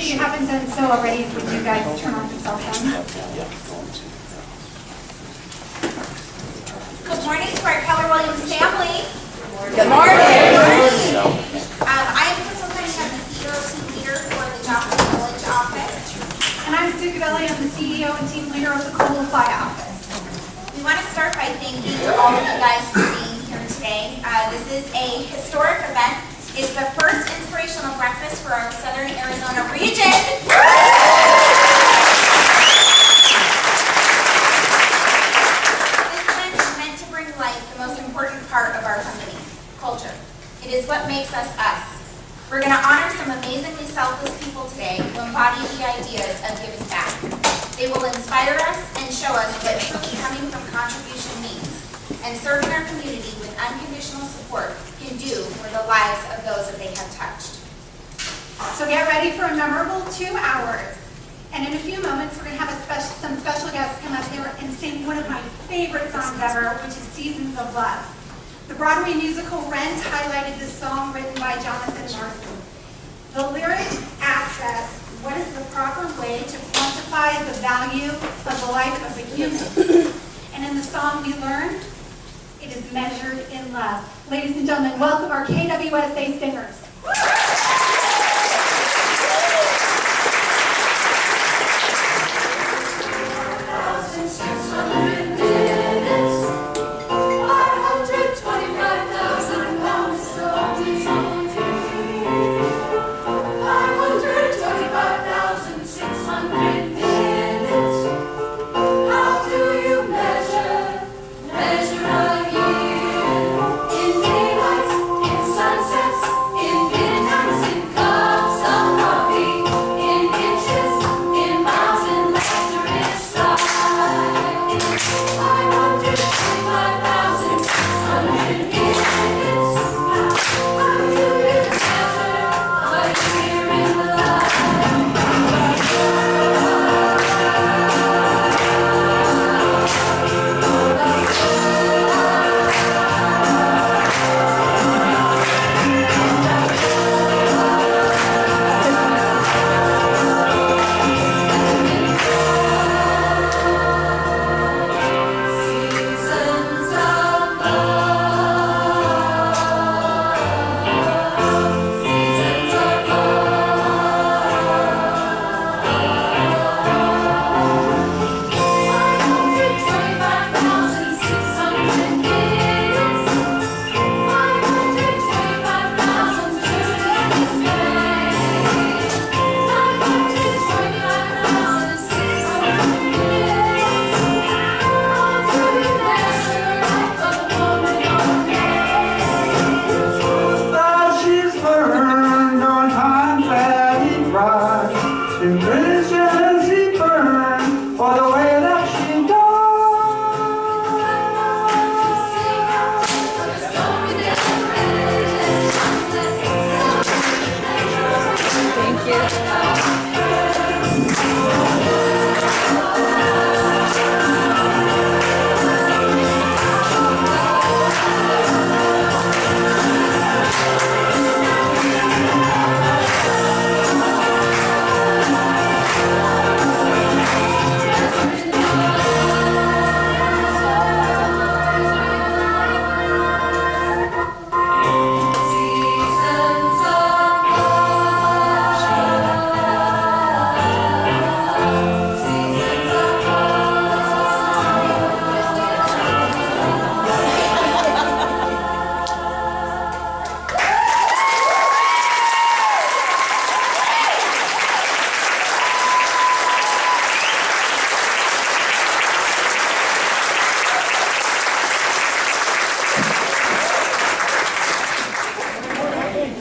if you haven't done so already, would you guys turn off your cell phones? Good morning to our Keller Williams family. Good morning. I am Crystal Cunningham, I'm the CEO and team leader for the Johnson Village office. And I'm Sue Gavelli, I'm the CEO and team leader of the Coldwell Fly office. We want to start by thanking all of you guys for being here today. This is a historic event. It's the first inspirational breakfast for our Southern Arizona region. This event is meant to bring life the most important part of our company, culture. It is what makes us us. We're going to honor some amazingly selfless people today who embody the ideas of giving back. They will inspire us and show us what truly coming from contribution means, and serving our community with unconditional support can do for the lives of those that they have touched. So get ready for a memorable 2 hours. And in a few moments, we're going to have some special guests come up here and sing one of my favorite songs ever, which is Seasons of Love. The Broadway musical Rent highlighted this song written by Jonathan Larson. The lyrics ask us, what is the proper way to quantify the value of the life of a human? And in the song we learn, it is measured in love. Ladies and gentlemen, welcome our KWSA singers.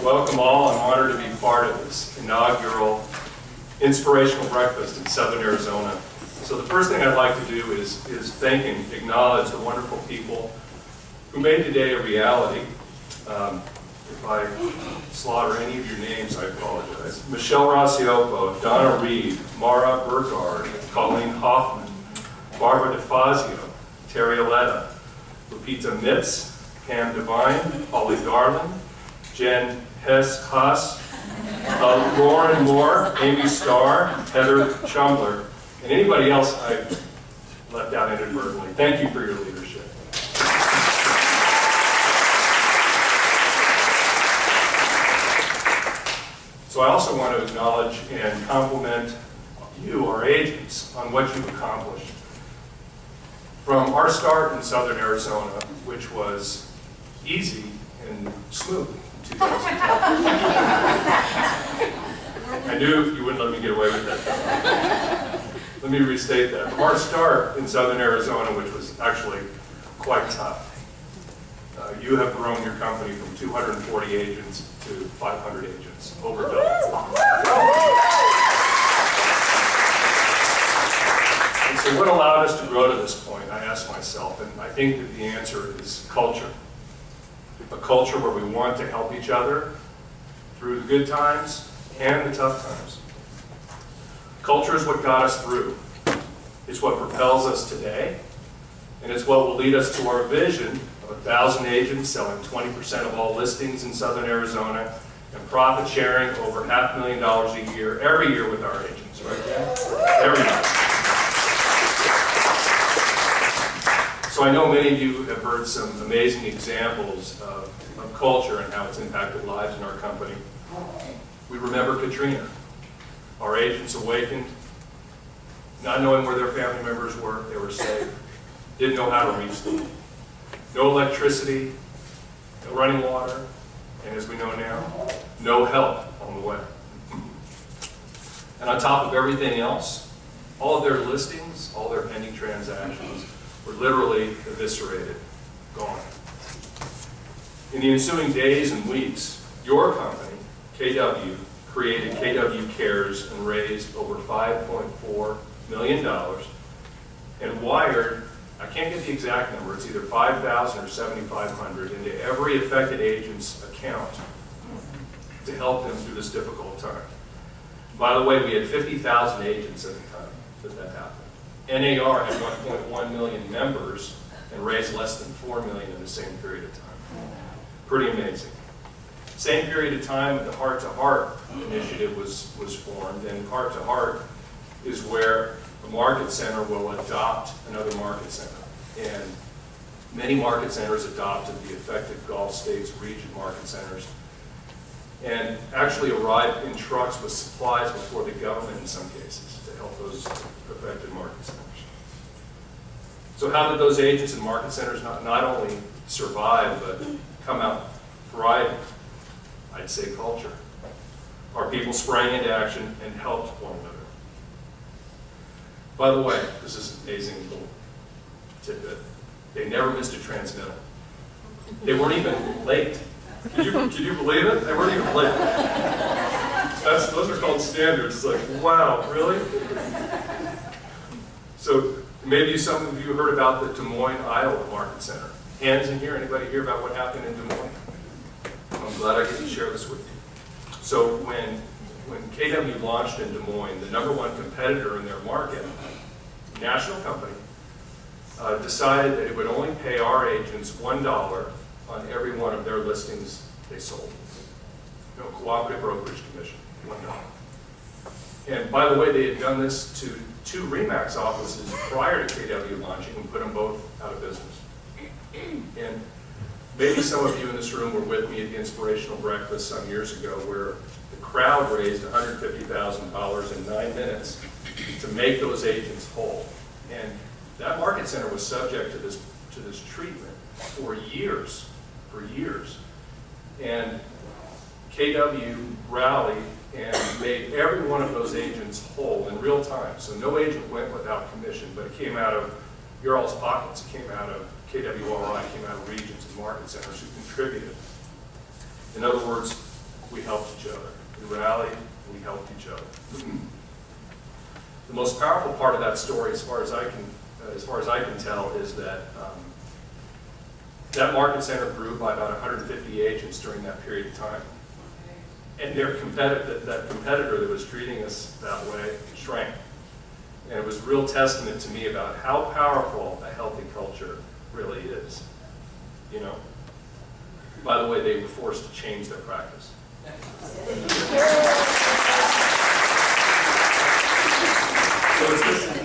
Welcome all. I'm honored to be part of this inaugural Inspirational Breakfast in Southern Arizona. So the first thing I'd like to do is thank and acknowledge the wonderful people who made today a reality. If I slaughter any of your names, I apologize. Michelle Rossiopo, Donna Reed, Mara Burgard, Colleen Hoffman, Barbara DeFazio, Terry Aletta, Lupita Mitz, Pam Devine, Holly Garland, Jen Hess-Haas, Lauren Moore, Amy Starr, Heather Chumbler, and anybody else I left out inadvertently. Thank you for your leadership. So I also want to acknowledge and compliment you, our agents, on what you've accomplished. From our start in Southern Arizona, which was easy and smooth in 2010. I knew you wouldn't let me get away with that. Let me restate that. From our start in Southern Arizona, which was actually quite tough, you have grown your company from 240 agents to 500 agents, over double. And so what allowed us to grow to this point, I asked myself, and I think that the answer is culture. A culture where we want to help each other through the good times and the tough times. Culture is what got us through. It's what propels us today, and it's what will lead us to our vision of 1,000 agents selling 20% of all listings in Southern Arizona and profit sharing over $500,000 a year, every year with our agents, right? Every year. So I know many of you have heard some amazing examples of culture and how it's impacted lives in our company. We remember Katrina. Our agents awakened, not knowing where their family members were, they were safe, didn't know how to reach them. No electricity, no running water, and as we know now, no help on the way. And on top of everything else, all of their listings, all their pending transactions were literally eviscerated, gone. In the ensuing days and weeks, your company, KW, created KW Cares and raised over $5.4 million and wired, I can't get the exact number, it's either 5,000 or 7,500 into every affected agent's account to help them through this difficult time. By the way, we had 50,000 agents at the time that happened. NAR had 1.1 million members and raised less than $4 million in the same period of time. Pretty amazing. Same period of time, the Heart to Heart initiative was formed, and Heart to Heart is where a market center will adopt another market center. And many market centers adopted the affected Gulf States region market centers and actually arrived in trucks with supplies before the government in some cases to help those affected market centers. So how did those agents and market centers not only survive, but come out thriving? I'd say culture. Our people sprang into action and helped one another. By the way, this is an amazing little tidbit. They never missed a transmittal. They weren't even late. Can you believe it? They weren't even late. Those are called standards. It's like, wow, really? So maybe some of you heard about the Des Moines, Iowa Market Center. Hands in here, anybody hear about what happened in Des Moines? I'm glad I get to share this with you. So when KW launched in Des Moines, the #1 competitor in their market, national company, decided that it would only pay our agents $1 on every one of their listings they sold. No cooperative brokerage commission, $1. And by the way, they had done this to 2 RE/MAX offices prior to KW launching and put them both out of business. And maybe some of you in this room were with me at the Inspirational Breakfast some years ago where the crowd raised $150,000 in 9 minutes to make those agents whole. And that market center was subject to this treatment for years. And KW rallied and made every one of those agents whole in real time. So no agent went without commission, but it came out of your all's pockets. It came out of KWRI, it came out of regions and market centers who contributed. In other words, we helped each other. We rallied, we helped each other. The most powerful part of that story, as far as I can tell, is that that market center grew by about 150 agents during that period of time. And that competitor that was treating us that way shrank. And it was a real testament to me about how powerful a healthy culture really is. You know? By the way, they were forced to change their practice.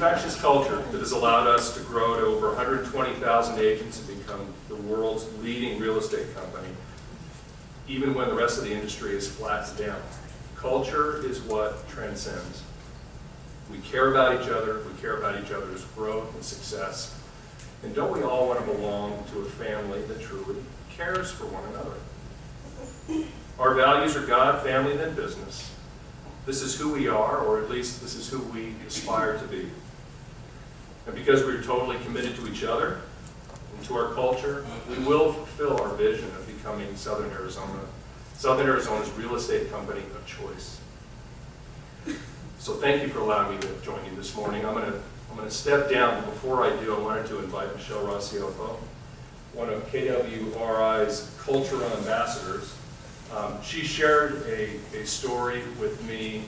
infectious culture that has allowed us to grow to over 120,000 agents and become the world's leading real estate company, even when the rest of the industry is flattened down. Culture is what transcends. We care about each other, we care about each other's growth and success. And don't we all want to belong to a family that truly cares for one another? Our values are God, family, then business. This is who we are, or at least this is who we aspire to be. And because we're totally committed to each other and to our culture, we will fulfill our vision of becoming Southern Arizona's real estate company of choice. So thank you for allowing me to join you this morning. I'm going to step down, but before I do, I wanted to invite Michelle Rossioppo, one of KWRI's cultural ambassadors. She shared a story with me,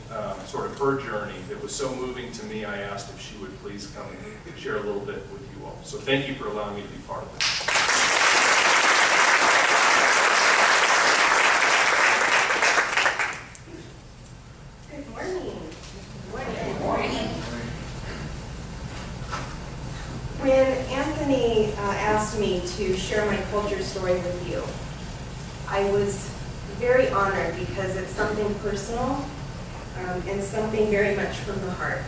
sort of her journey. It was so moving to me, I asked if she would please come and share a little bit with you all. So thank you for allowing me to be part of this. Good morning. Good morning. When Anthony asked me to share my culture story with you, I was very honored because it's something personal and something very much from the heart.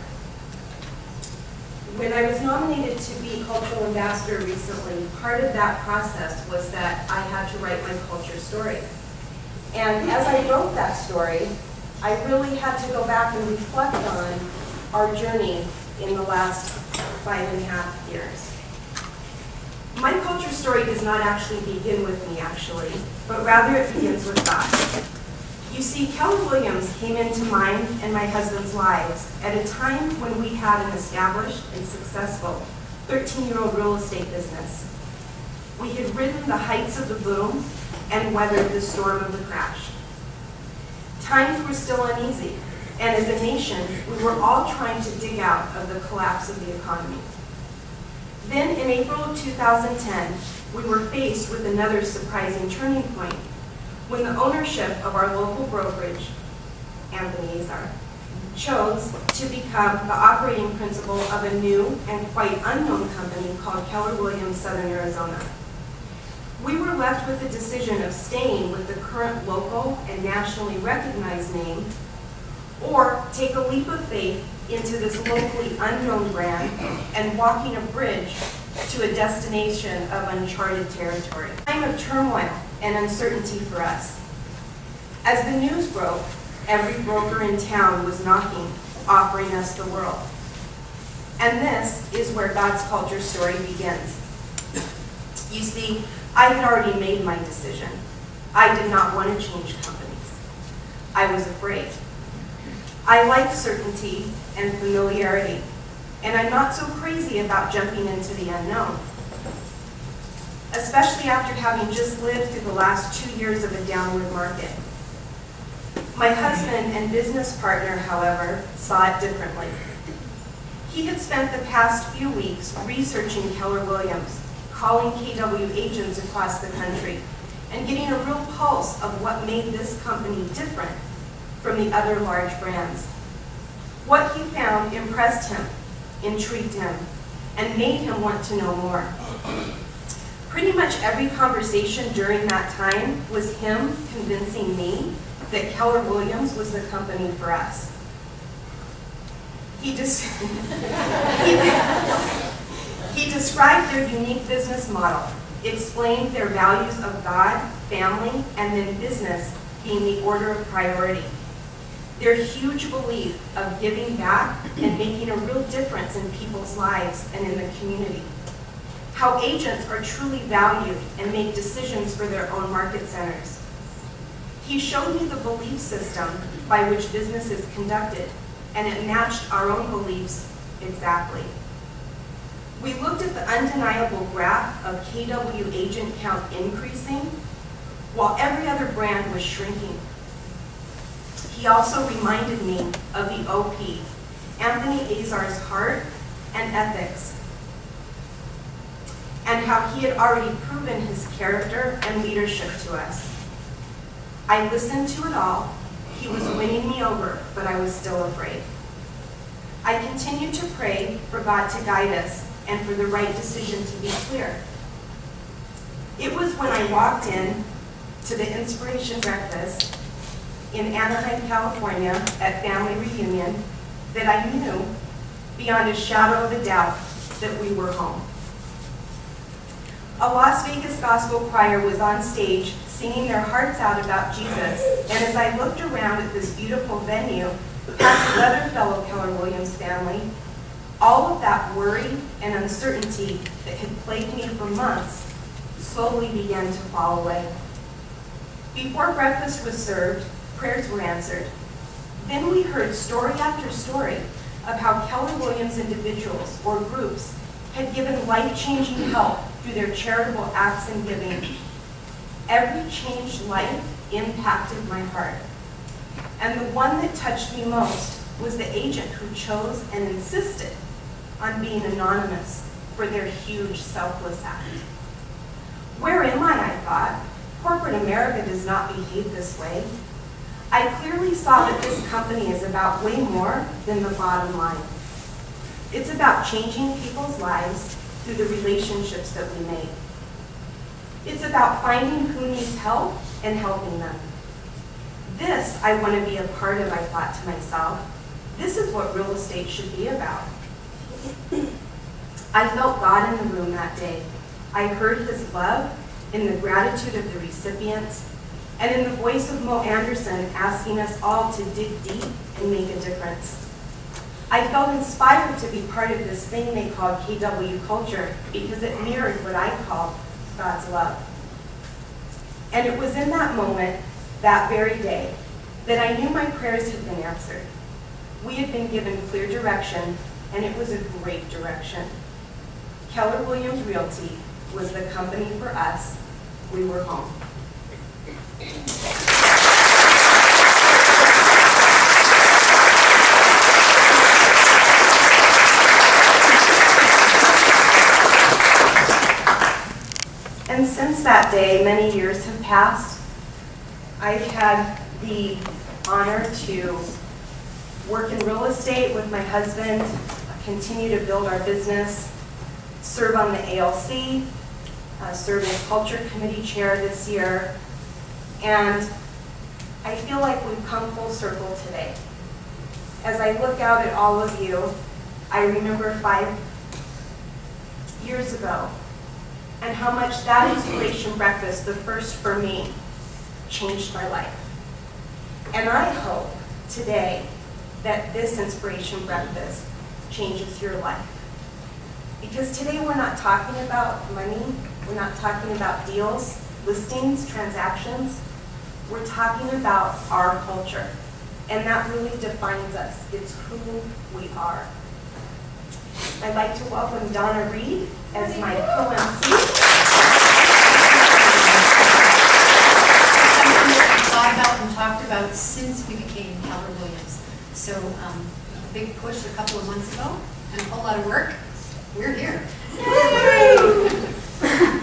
When I was nominated to be cultural ambassador recently, part of that process was that I had to write my culture story. And as I wrote that story, I really had to go back and reflect on our journey in the last 5.5 years. My culture story does not actually begin with me, but rather it begins with God. You see, Keller Williams came into mine and my husband's lives at a time when we had an established and successful 13-year-old real estate business. We had ridden the heights of the boom and weathered the storm of the crash. Times were still uneasy, and as a nation, we were all trying to dig out of the collapse of the economy. Then in April of 2010, we were faced with another surprising turning point when the ownership of our local brokerage, Anthony Azar, chose to become the operating principal of a new and quite unknown company called Keller Williams Southern Arizona. We were left with the decision of staying with the current local and nationally recognized name, or take a leap of faith into this locally unknown brand and walking a bridge to a destination of uncharted territory. A time of turmoil and uncertainty for us. As the news broke, every broker in town was knocking, offering us the world. And this is where God's culture story begins. You see, I had already made my decision. I did not want to change companies. I was afraid. I like certainty and familiarity, and I'm not so crazy about jumping into the unknown, especially after having just lived through the last 2 years of a downward market. My husband and business partner, however, saw it differently. He had spent the past few weeks researching Keller Williams, calling KW agents across the country, and getting a real pulse of what made this company different from the other large brands. What he found impressed him, intrigued him, and made him want to know more. Pretty much every conversation during that time was him convincing me that Keller Williams was the company for us. He described their unique business model, explained their values of God, family, and then business being the order of priority. Their huge belief of giving back and making a real difference in people's lives and in the community. How agents are truly valued and make decisions for their own market centers. He showed me the belief system by which business is conducted, and it matched our own beliefs exactly. We looked at the undeniable graph of KW agent count increasing while every other brand was shrinking. He also reminded me of the OP, Anthony Azar's heart and ethics, and how he had already proven his character and leadership to us. I listened to it all. He was winning me over, but I was still afraid. I continued to pray for God to guide us and for the right decision to be clear. It was when I walked in to the Inspiration Breakfast in Anaheim, California at Family Reunion that I knew beyond a shadow of a doubt that we were home. A Las Vegas gospel choir was on stage singing their hearts out about Jesus, and as I looked around at this beautiful venue, packed with other fellow Keller Williams family, all of that worry and uncertainty that had plagued me for months slowly began to fall away. Before breakfast was served, prayers were answered. Then we heard story after story of how Keller Williams individuals or groups had given life-changing help through their charitable acts and giving. Every changed life impacted my heart. And the one that touched me most was the agent who chose and insisted on being anonymous for their huge selfless act. Where am I thought. Corporate America does not behave this way. I clearly saw that this company is about way more than the bottom line. It's about changing people's lives through the relationships that we make. It's about finding who needs help and helping them. This I want to be a part of, I thought to myself. This is what real estate should be about. I felt God in the room that day. I heard his love in the gratitude of the recipients and in the voice of Mo Anderson asking us all to dig deep and make a difference. I felt inspired to be part of this thing they called KW culture because it mirrored what I call God's love. And it was in that moment, that very day, that I knew my prayers had been answered. We had been given clear direction, and it was a great direction. Keller Williams Realty was the company for us. We were home. And since that day, many years have passed. I've had the honor to work in real estate with my husband, continue to build our business, serve on the ALC, serve as Culture Committee Chair this year, and I feel like we've come full circle today. As I look out at all of you, I remember 5 years ago, and how much that Inspiration Breakfast, the first for me, changed my life. And I hope today that this Inspiration Breakfast changes your life. Because today we're not talking about money, we're not talking about deals, listings, transactions. We're talking about our culture. And that really defines us. It's who we are. I'd like to welcome Donna Reed as my co-MC. Something that we've thought about and talked about since we became Keller Williams. So a big push a couple of months ago and a whole lot of work. We're here.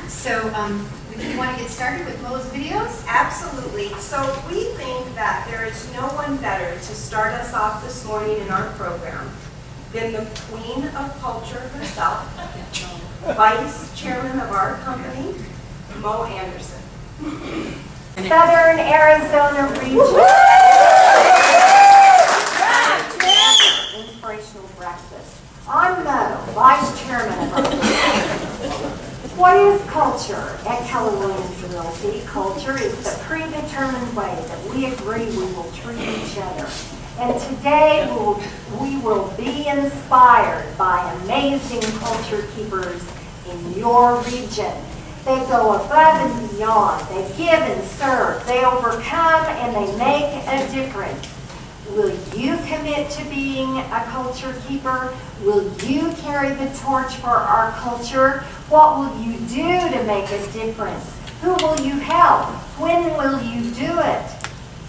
So do you want to get started with Mo's videos? Absolutely. So we think that there is no one better to start us off this morning in our program than the queen of culture herself, vice chairman of our company, Mo Anderson. Southern Arizona region. Inspirational breakfast. I'm Mo, vice chairman of our company. What is culture at Keller Williams Realty? Culture is the predetermined way that we agree we will treat each other. And today we will be inspired by amazing culture keepers in your region. They go above and beyond. They give and serve. They overcome and they make a difference. Will you commit to being a culture keeper? Will you carry the torch for our culture? What will you do to make a difference? Who will you help? When will you do it?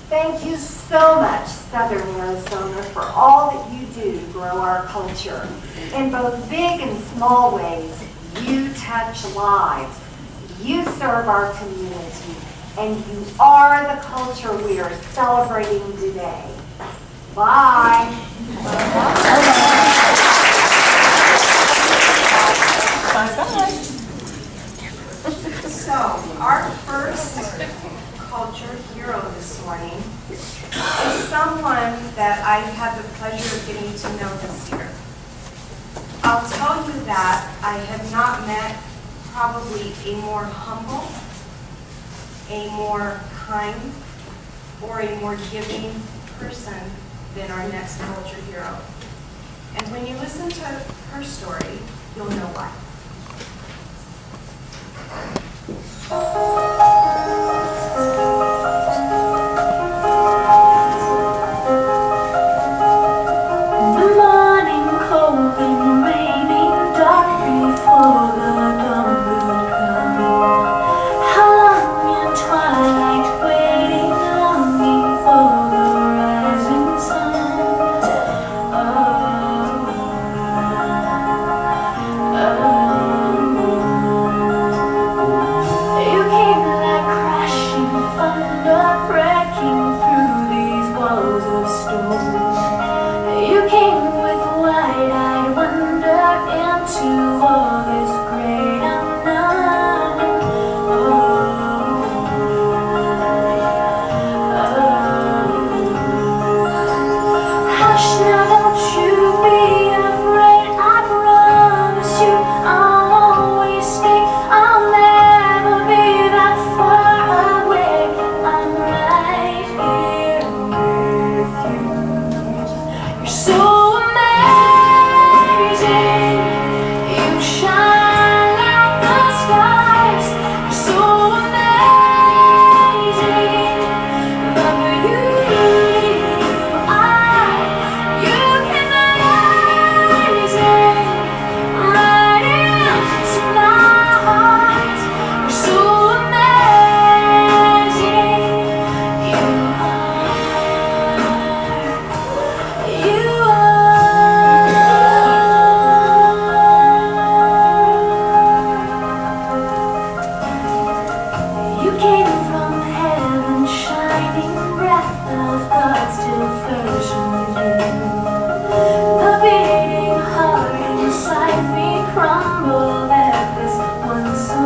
Thank you so much, Southern Arizona, for all that you do to grow our culture. In both big and small ways, you touch lives. You serve our community, and you are the culture we are celebrating today. Bye. everyone that I had the pleasure of getting to know this year. I'll tell you that I have not met probably a more humble, a more kind, or a more giving person than our next culture hero. And when you listen to her story, you'll know why. The morning cold and raining, dark before the dawn will come. How long in twilight waiting, longing for the rising sun. You came like crashing thunder, breaking through these walls of stone. You came with wide-eyed wonder into all this great unknown. Hush now, don't you be afraid. I promise you I'll always stay. I'll never be that far away. I'm right here with you. You're so amazing. You shine like the stars. You're so amazing. Lover, you are. You can amaze it right into my heart. You're so amazing. You You came from heaven, shining breath of God still fresh in you. The beating heart inside me crumbled at this one so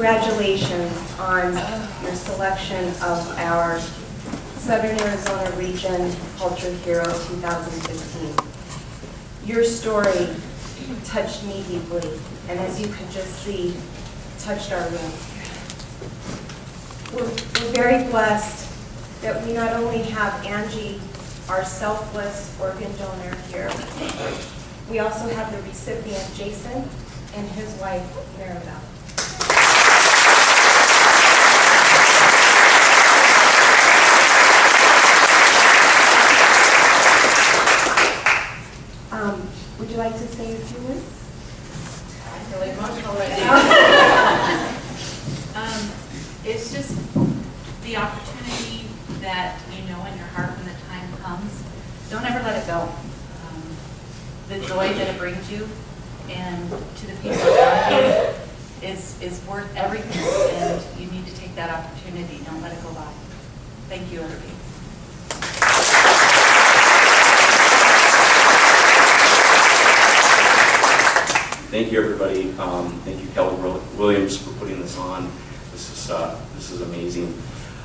Congratulations on your selection of our Southern Arizona Region Culture Hero 2015. Your story touched me deeply, and as you could just see, touched our room. We're very blessed that we not only have Angie, our selfless organ donor, here, we also have the recipient, Jason, and his wife, Maribel. it's just the opportunity that you know in your heart when the time comes. Don't ever let it go. The joy that it brings you and to the people around you is worth everything, and you need to take that opportunity. Don't let it go by. Thank you, everybody. Thank you, everybody. Thank you, Keller Williams, for putting this on. This is amazing.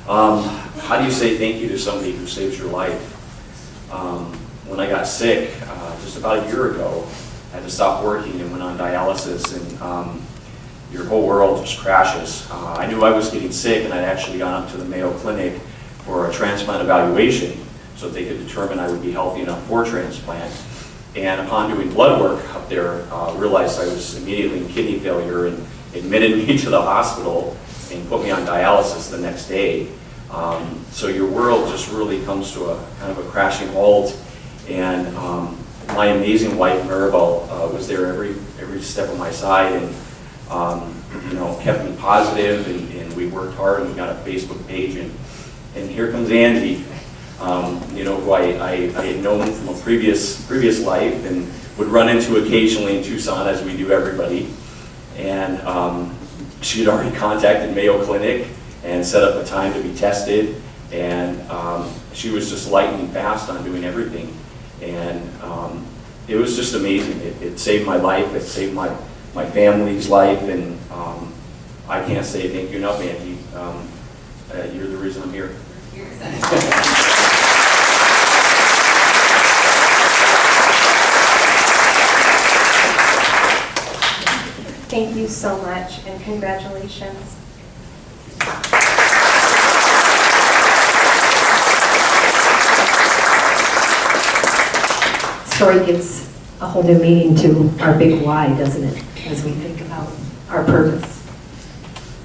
How do you say thank you to somebody who saves your life? When I got sick, just about a year ago, I had to stop working and went on dialysis, and your whole world just crashes. I knew I was getting sick, and I'd actually gone up to the Mayo Clinic for a transplant evaluation so that they could determine I would be healthy enough for transplant. And upon doing blood work up there, realized I was immediately in kidney failure and admitted me to the hospital and put me on dialysis the next day. So your world just really comes to a kind of a crashing halt. And my amazing wife, Maribel, was there every step of my side, and kept me positive, and we worked hard, and we got a Facebook page, and here comes Angie. Who I had known from a previous life and would run into occasionally in Tucson, as we do everybody. And she had already contacted Mayo Clinic and set up a time to be tested. And she was just lightning fast on doing everything. And it was just amazing. It saved my life. It saved my family's life. And I can't say thank you enough, Angie. You're the reason I'm here. Thank you so much, and congratulations. Story gives a whole new meaning to our big why, doesn't it, as we think about our purpose.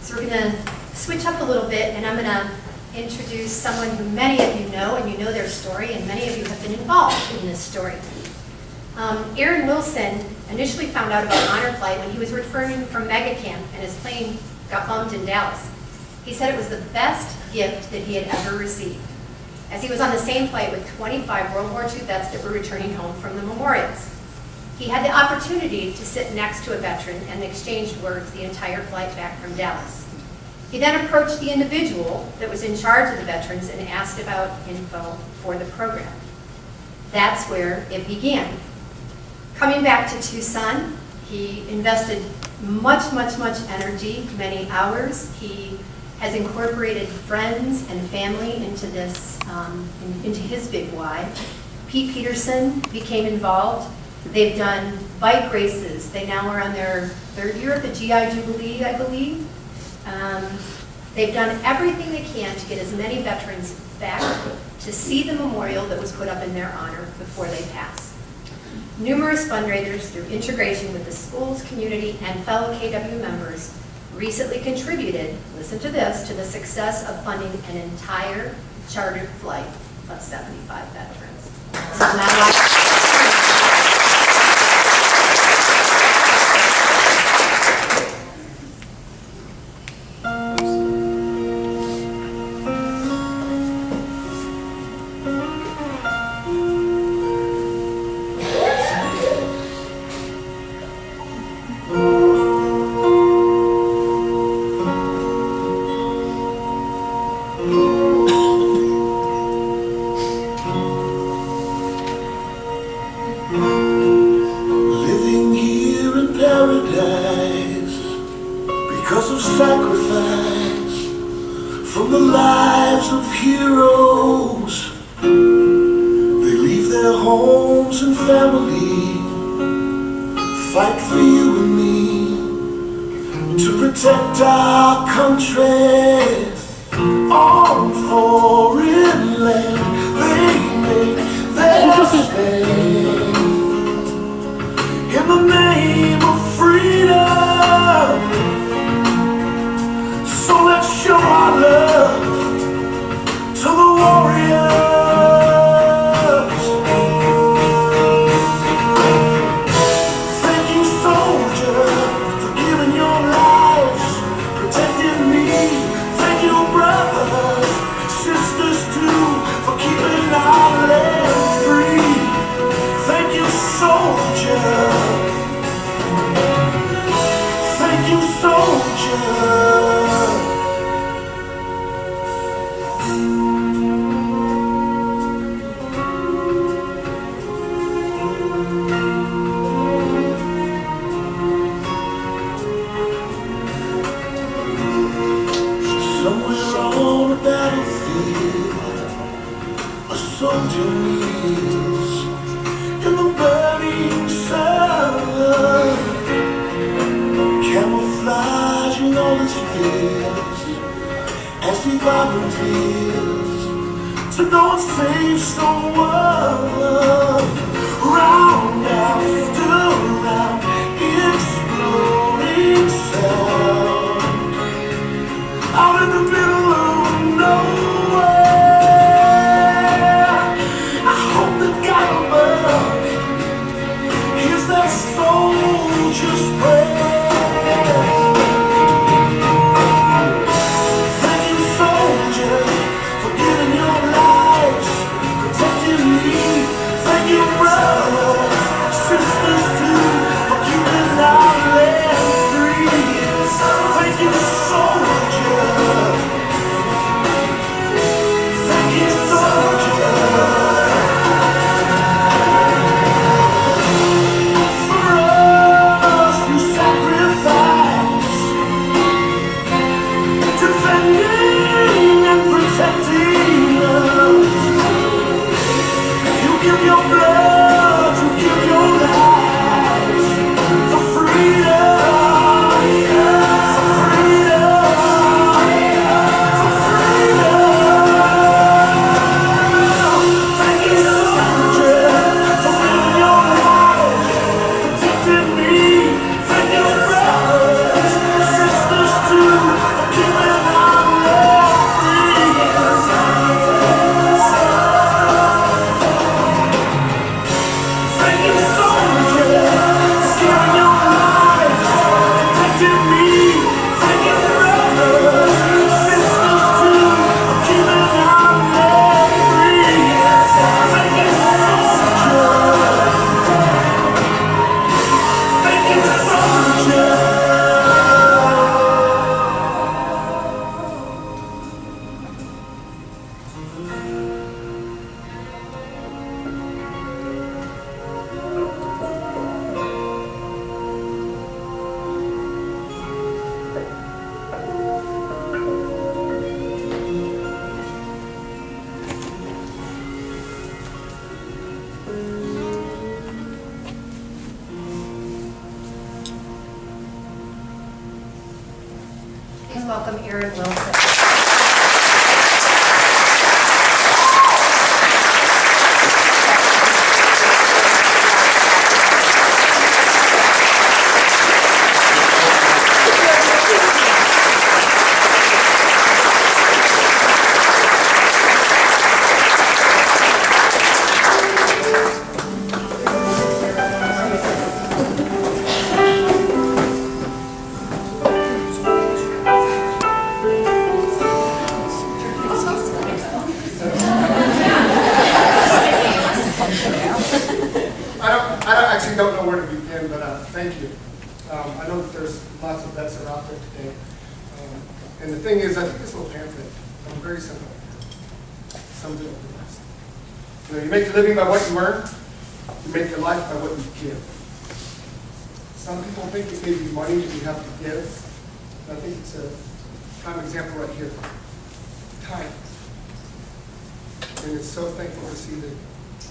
So we're going to switch up a little bit, and I'm going to introduce someone who many of you know, and you know their story, and many of you have been involved in this story. Aaron Wilson initially found out about Honor Flight when he was returning from Mega Camp and his plane got bumped in Dallas. He said it was the best gift that he had ever received, as he was on the same flight with 25 World War II vets that were returning home from the memorials. He had the opportunity to sit next to a veteran and exchanged words the entire flight back from Dallas. He then approached the individual that was in charge of the veterans and asked about info for the program. That's where it began. Coming back to Tucson, he invested much energy, many hours. He has incorporated friends and family into this, into his big why. Pete Peterson became involved. They've done bike races. They now are on their third year of the GI Jubilee, I believe. They've done everything they can to get as many veterans back to see the memorial that was put up in their honor before they pass. Numerous fundraisers through integration with the schools, community, and fellow KW members recently contributed, listen to this, to the success of funding an entire chartered flight of 75 veterans. So Living here in paradise because of sacrifice from the lives of heroes. They leave their homes and family, fight for you and me, to protect our country on foreign land. They make their stand in the name of freedom. So let's show our love to the warriors. Thank you, soldier, for giving your lives, protecting me. Thank you, Somewhere on the battlefield, a soldier kneels in the burning sun, camouflaging all his fears as he volunteers to go and save someone. Round after round, exploding sound out in the middle of nowhere. I hope that God above hears that soldier's prayer. Thank you, soldiers, for giving your lives, protecting me. Thank you, brothers, sisters too, for keeping our land free. Thank you, soldiers. Thank you, soldiers. For us, you sacrifice, defending and protecting us. You give your blood, you give your lives for freedom, for freedom, for freedom. Thank you, soldiers, for giving your lives, protecting me. Thank you, brothers, sisters too, for keeping our land free. Thank you, soldiers, for giving your lives, protecting me. Thank you, brothers, sisters too, for keeping our land free. Thank you, soldiers. Thank you, soldiers. Please welcome Aaron Wilson. I actually don't know where to begin, but thank you. I know that there's lots of vets that are out there today. And the thing is, I think this little pamphlet, very simple, sums it up the best. You know, you make a living by what you earn, you make your life by what you give. Some people think it may be money that you have to give. I think it's a prime example right here. Time. And it's so thankful to see that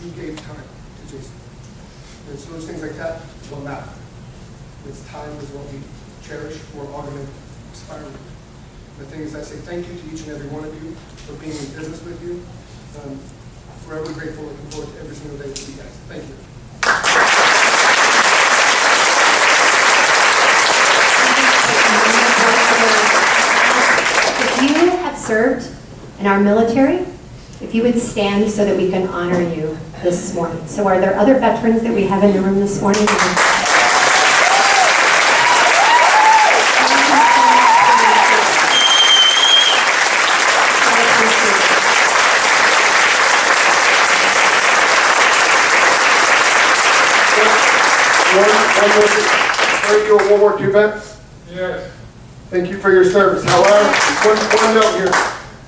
you gave time to Jason. And so those things like that will matter. It's time is what we cherish, we're all going to aspire to. The thing is, I say thank you to each and every one of you for being in business with you. Forever grateful, looking forward to every single day with you guys. Thank you. If you have served in our military, if you would stand so that we can honor you this morning. So are there other veterans that we have in the room this morning? Are you a World War II vet? Yes. Thank you for your service. However, one note here.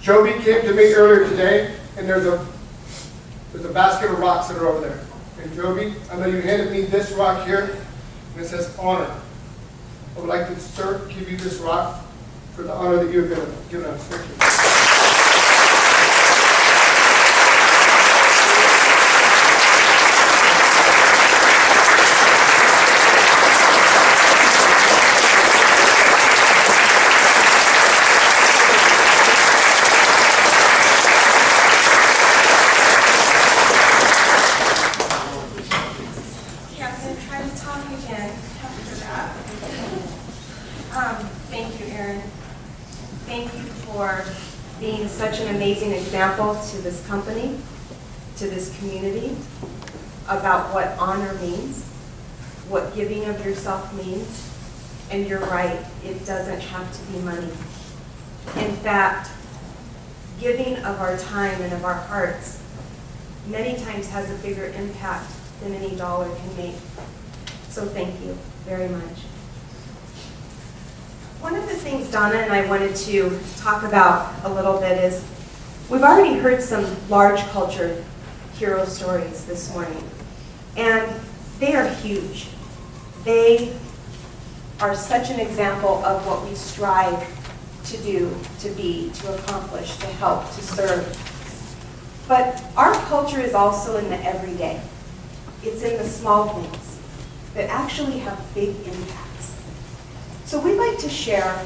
Joby came to me earlier today, and there's a basket of rocks that are over there. And Joby, I know you handed me this rock here, and it says honor. I would like to, sir, give you this rock for the honor that you have given us. Thank you. Yeah, I'm going to try to talk again after that. Thank you, Erin. Thank you for being such an amazing example to this company, to this community, about what honor means, what giving of yourself means. And you're right, it doesn't have to be money. In fact, giving of our time and of our hearts many times has a bigger impact than any dollar can make. So thank you very much. One of the things Donna and I wanted to talk about a little bit is we've already heard some large culture hero stories this morning, and they are huge. They are such an example of what we strive to do, to be, to accomplish, to help, to serve. But our culture is also in the everyday. It's in the small things that actually have big impacts. So we'd like to share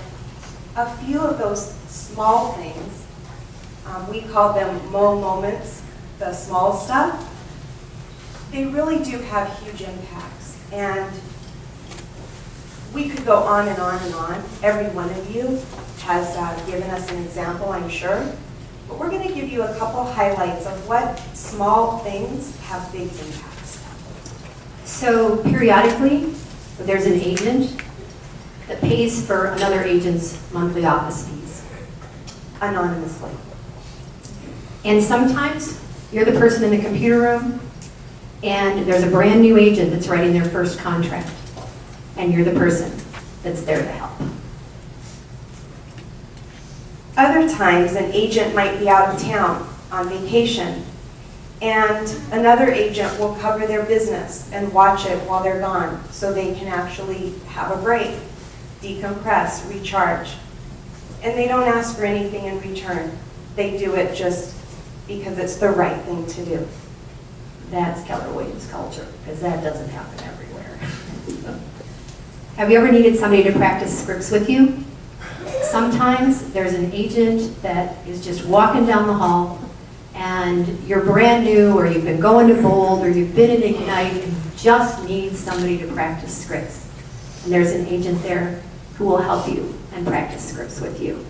a few of those small things. We call them moments, the small stuff. They really do have huge impacts. And we could go on and on and on. Every one of you has given us an example, I'm sure. But we're going to give you a couple highlights of what small things have big impacts. So periodically, there's an agent that pays for another agent's monthly office fees. Anonymously. And sometimes you're the person in the computer room and there's a brand new agent that's writing their first contract. And you're the person that's there to help. Other times, an agent might be out of town on vacation, and another agent will cover their business and watch it while they're gone so they can actually have a break, decompress, recharge. And they don't ask for anything in return. They do it just because it's the right thing to do. That's Keller Williams culture, because that doesn't happen everywhere. Have you ever needed somebody to practice scripts with you? Sometimes there's an agent that is just walking down the hall and you're brand new, or you've been going to Bold, or you've been at Ignite and you just need somebody to practice scripts. And there's an agent there who will help you and practice scripts with you.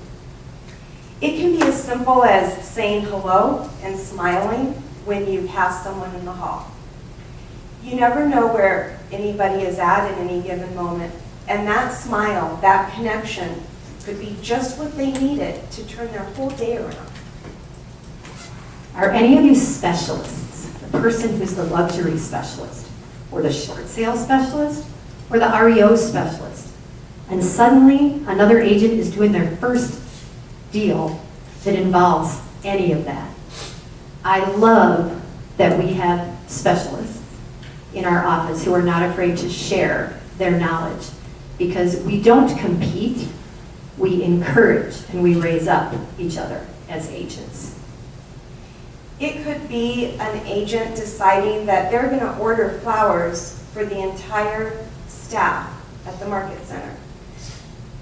It can be as simple as saying hello and smiling when you pass someone in the hall. You never know where anybody is at any given moment, and that smile, that connection, could be just what they needed to turn their whole day around. Are any of you specialists? The person who's the luxury specialist, or the short sale specialist, or the REO specialist? And suddenly, another agent is doing their first deal that involves any of that. I love that we have specialists in our office who are not afraid to share their knowledge, because we don't compete, we encourage and we raise up each other as agents. It could be an agent deciding that they're going to order flowers for the entire staff at the market center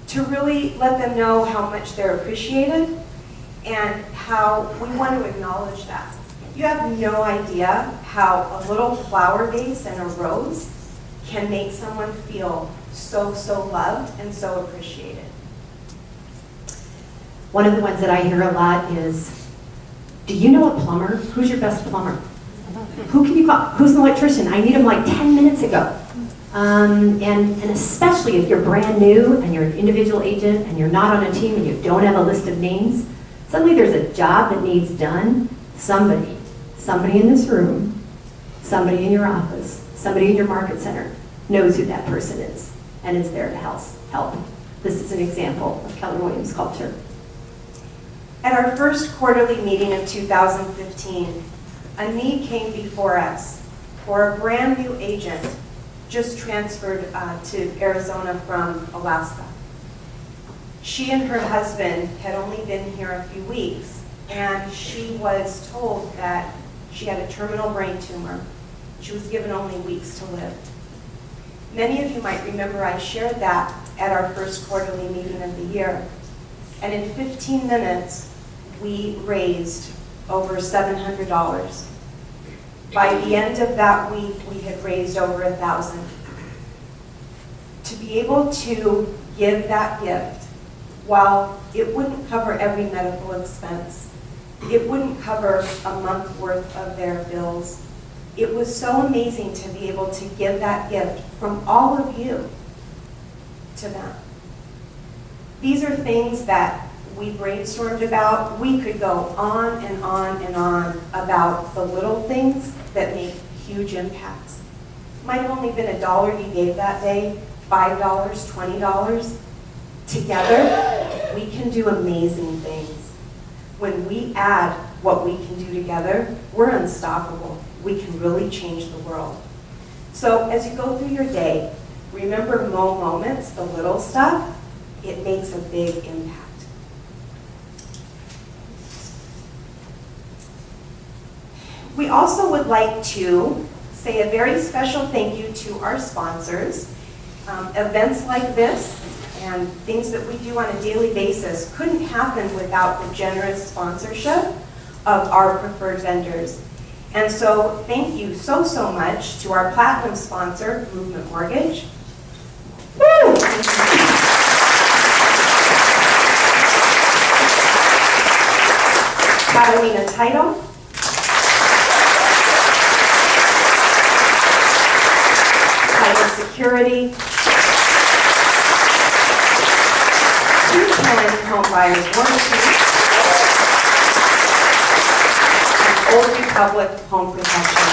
to really let them know how much they're appreciated and how we want to acknowledge that. You have no idea how a little flower vase and a rose can make someone feel so loved and so appreciated. One of the ones that I hear a lot is, do you know a plumber? Who's your best plumber? Who can you call? Who's an electrician? I need him like 10 minutes ago. And especially if you're brand new and you're an individual agent and you're not on a team and you don't have a list of names, suddenly there's a job that needs done. Somebody in this room, somebody in your office, somebody in your market center knows who that person is and is there to help. This is an example of Keller Williams culture. At our first quarterly meeting in 2015, a need came before us for a brand new agent just transferred to Arizona from Alaska. She and her husband had only been here a few weeks, and she was told that she had a terminal brain tumor. She was given only weeks to live. Many of you might remember I shared that at our first quarterly meeting of the year. And in 15 minutes, we raised over $700. By the end of that week, we had raised over $1,000. To be able to give that gift, while it wouldn't cover every medical expense, it wouldn't cover a month worth of their bills, it was so amazing to be able to give that gift from all of you to them. These are things that we brainstormed about. We could go on and on and on about the little things that make huge impacts. It might have only been $1 you gave that day, $5, $20. Together, we can do amazing things. When we add what we can do together, we're unstoppable. We can really change the world. So as you go through your day, remember moments, the little stuff, it makes a big impact. We also would like to say a very special thank you to our sponsors. Events like this and things that we do on a daily basis couldn't happen without the generous sponsorship of our preferred vendors. And so thank you so much to our platinum sponsor, Movement Mortgage. Woo! Catalina Title. Title Security. Tucson Home Buyers Warranty. And Old Republic Home Protection.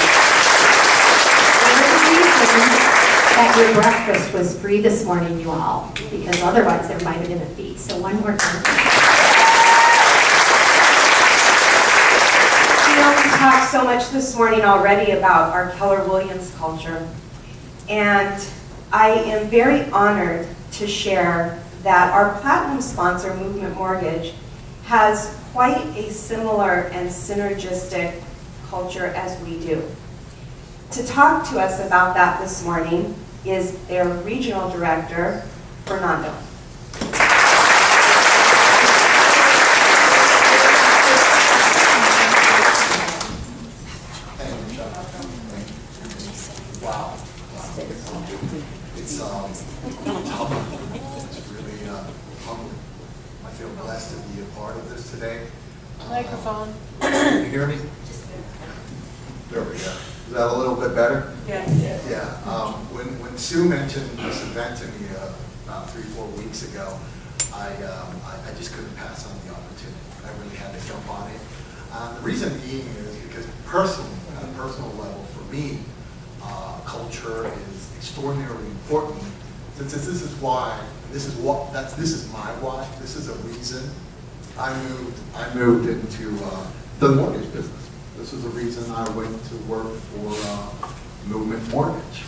There's a reason that your breakfast was free this morning, you all, because otherwise there might have been a fee. So one more time. You know, we talked so much this morning already about our Keller Williams culture. And I am very honored to share that our platinum sponsor, Movement Mortgage, has quite a similar and synergistic culture as we do. To talk to us about that this morning is their regional director, Fernando. Wow. It's really humbling. I feel blessed to be a part of this today. Microphone. Can you hear me? There we go. Is that a little bit better? Yes. Yeah. When Sue mentioned this event to me about 3-4 weeks ago, I just couldn't pass on the opportunity. I really had to jump on it. The reason being is because personally, on a personal level, for me, culture is extraordinarily important. Since this is why, this is my why. This is a reason I moved into the mortgage business. This is the reason I went to work for Movement Mortgage,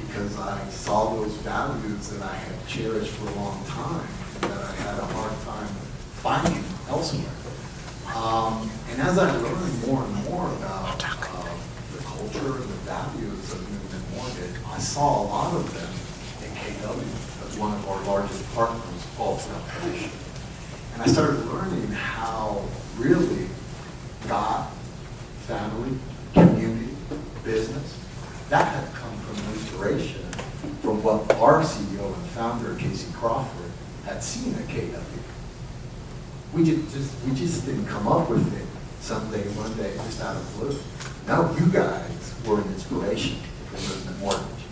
because I saw those values that I had cherished for a long time and that I had a hard time finding elsewhere. And as I learned more and more about the culture and the values of Movement Mortgage, I saw a lot of them in KW as one of our largest partners, also. And I started learning how really God, family, community, business, that had come from inspiration from what our CEO and founder, Casey Crawford, had seen at KW. We just didn't come up with it someday, one day, just out of the blue. No, you guys were an inspiration for Movement Mortgage.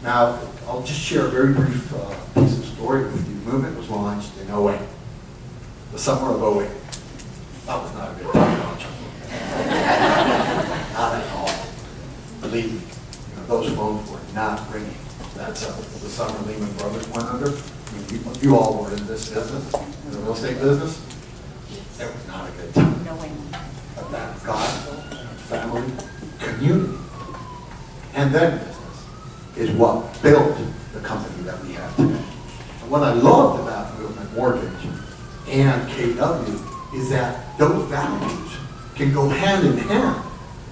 Now, I'll just share a very brief piece of story with you. Movement was launched in 08, the summer of 08. That was not a good time to launch. Not at all. Believe me, those phones were not ringing. That's the summer Lehman Brothers went under. I mean, you all were in this business, in the real estate business. It was not a good time. Knowing. But that God, family, community, and then business is what built the company that we have today. And what I loved about Movement Mortgage and KW is that those values can go hand in hand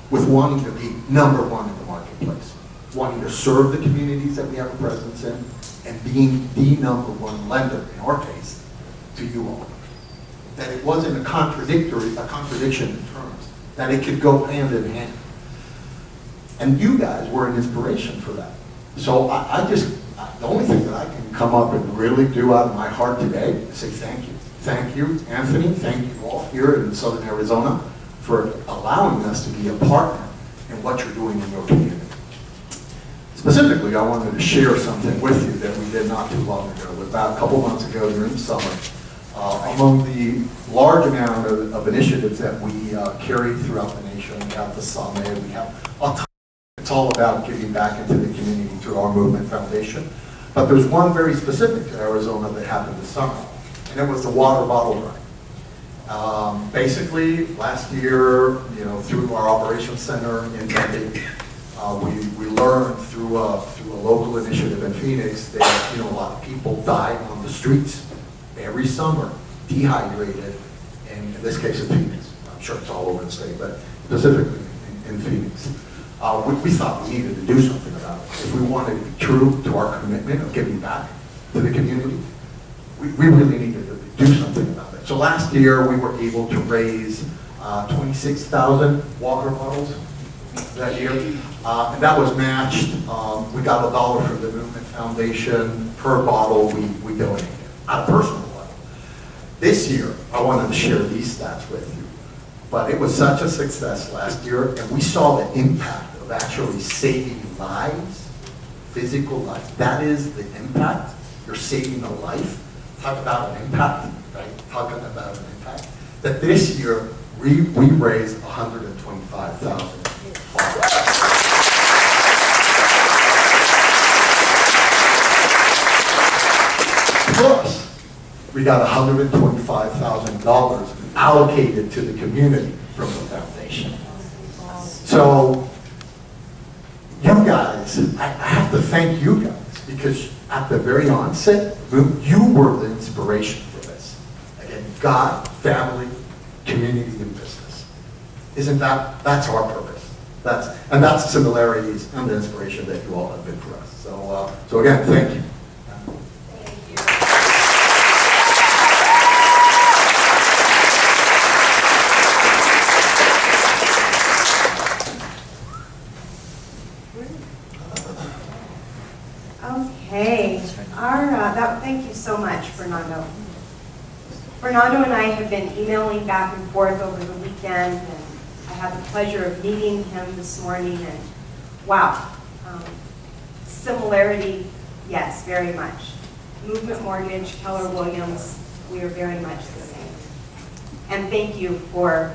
with wanting to be number one in the marketplace, wanting to serve the communities that we have a presence in, and being the number one lender, in our case, to you all. That it wasn't a contradiction in terms, that it could go hand in hand. And you guys were an inspiration for that. So the only thing that I can come up and really do out of my heart today is say thank you. Thank you, Anthony. Thank you all here in Southern Arizona for allowing us to be a partner in what you're doing in your community. Specifically, I wanted to share something with you that we did not too long ago. About a couple months ago during the summer, among the large amount of initiatives that we carried throughout the nation, we have the summit, we have all kinds. It's all about giving back into the community through our Movement Foundation. But there's one very specific to Arizona that happened this summer, and it was the water bottle run. Basically, last year, through our operations center in Denver, we learned through a local initiative in Phoenix that a lot of people died on the streets every summer, dehydrated, and in this case in Phoenix. I'm sure it's all over the state, but specifically in Phoenix. We thought we needed to do something about it. If we wanted to be true to our commitment of giving back to the community, we really needed to do something about it. So last year, we were able to raise 26,000 water bottles that year. And that was matched. We got $1 from the Movement Foundation per bottle we donated, on a personal level. This year, I wanted to share these stats with you. But it was such a success last year, and we saw the impact of actually saving lives, physical lives. That is the impact. You're saving a life. Talk about an impact, right? Talking about an impact. That this year, we raised $125,000. Plus, we got $125,000 allocated to the community from the foundation. So, you guys, I have to thank you guys, because at the very onset, you were the inspiration for this. Again, God, family, community, and business. That's our purpose. That's the similarities and the inspiration that you all have been for us. So again, thank you. Okay, thank you so much, Fernando. Fernando and I have been emailing back and forth over the weekend, and I had the pleasure of meeting him this morning, and wow, similarity, yes, very much. Movement Mortgage, Keller Williams, we are very much the same. And thank you for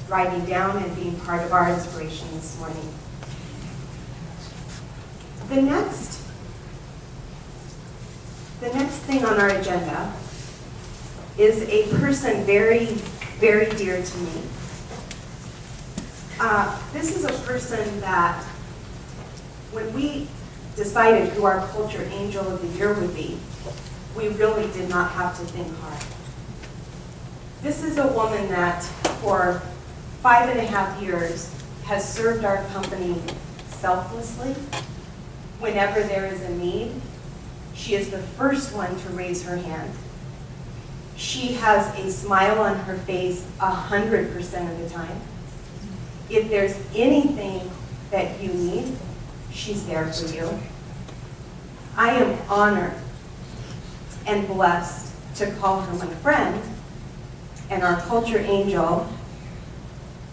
driving down and being part of our inspiration this morning. The next thing on our agenda is a person very, very dear to me. This is a person that, when we decided who our Culture Angel of the Year would be, we really did not have to think hard. This is a woman that, for 5.5 years, has served our company selflessly. Whenever there is a need, she is the first one to raise her hand. She has a smile on her face 100% of the time. If there's anything that you need, she's there for you. I am honored and blessed to call her my friend, and our Culture Angel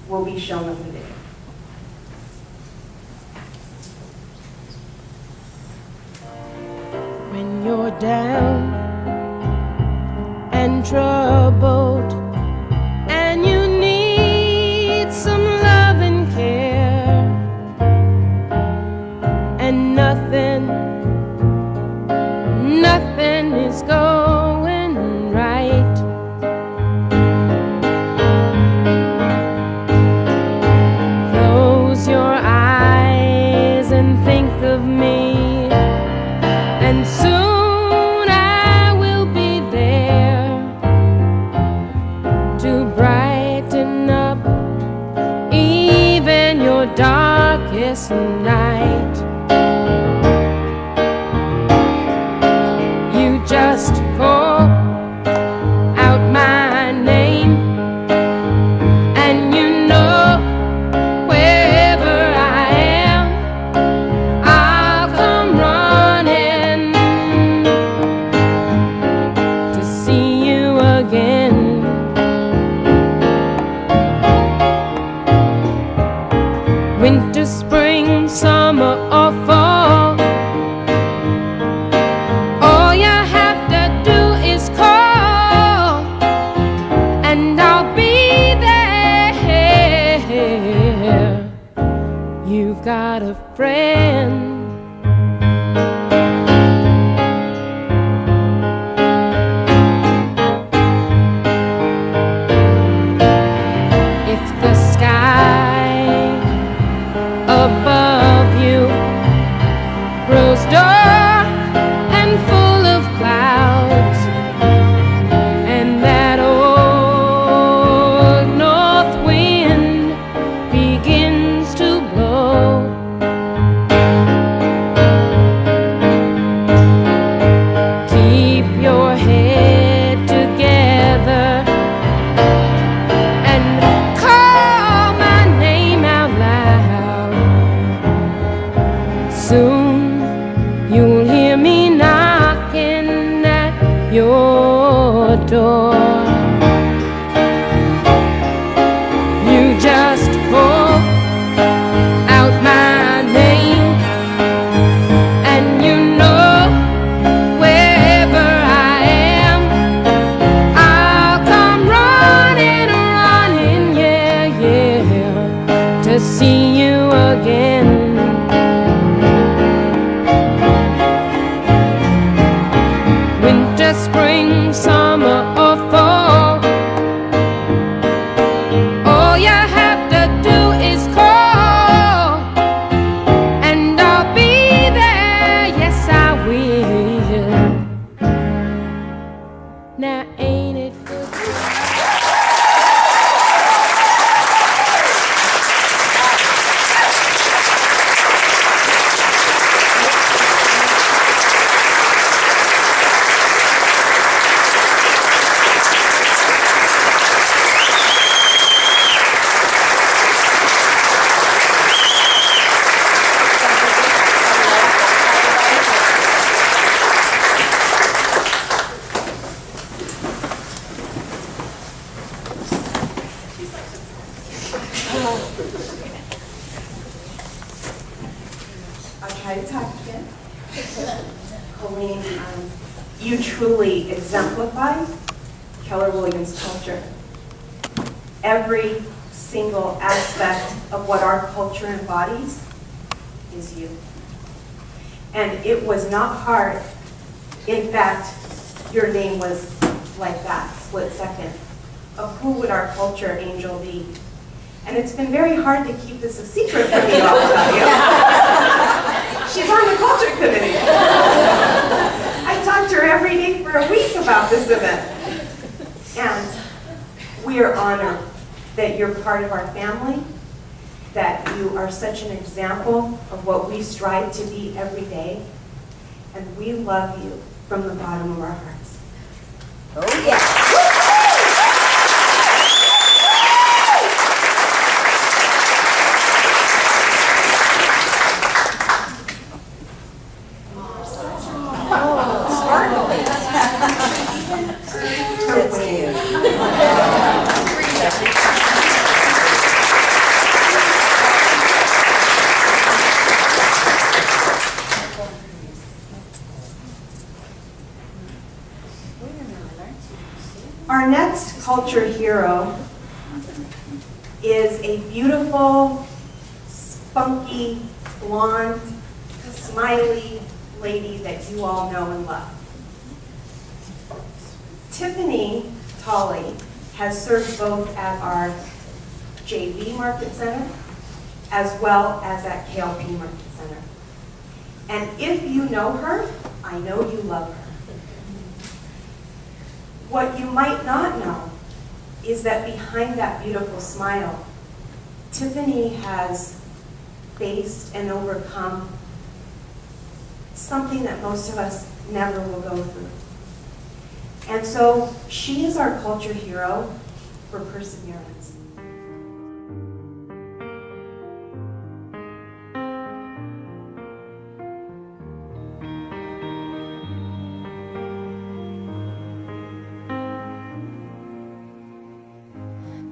will be shown on the video. When you're down and troubled and you need some love and care, and nothing is going right, to brighten up even your darkest night. You just call out my name, and you know wherever I am, I'll come running to see you again. Winter, spring, summer, or fall, all you have to do is call, and I'll be there. You've got a friend. If the sky above you grows dark and full of clouds, and that old north wind begins to blow, keep your head together and call my name out loud. Soon you'll hear me knocking at your door. You just call out my name, and you know wherever I am, I'll come running, running, yeah, yeah, to see you again. Winter, spring, summer, or fall, all you have to do is call, and I'll be there, yes I will. Now ain't it good? I'll try to talk again. Colleen, you truly exemplify Keller Williams culture. Every single aspect of what our culture embodies is you. And it was not hard. In fact, your name was like that, split second, of who would our culture angel be. And it's been very hard to keep this a secret from you all, I'll tell you. She's on the culture committee. I talked to her every day for a week about this event. And we are honored that you're part of our family, that you are such an example of what we strive to be every day. And we love you from the bottom of our hearts. Oh, yeah. Our next culture hero is a beautiful, spunky, blonde, smiley lady that you all know and love. Tiffany Tolley has served both at our JV Market Center as well as at KLP Market Center. And if you know her, I know you love her. What you might not know is that behind that beautiful smile, Tiffany has faced and overcome something that most of us never will go through. And so she is our culture hero for perseverance.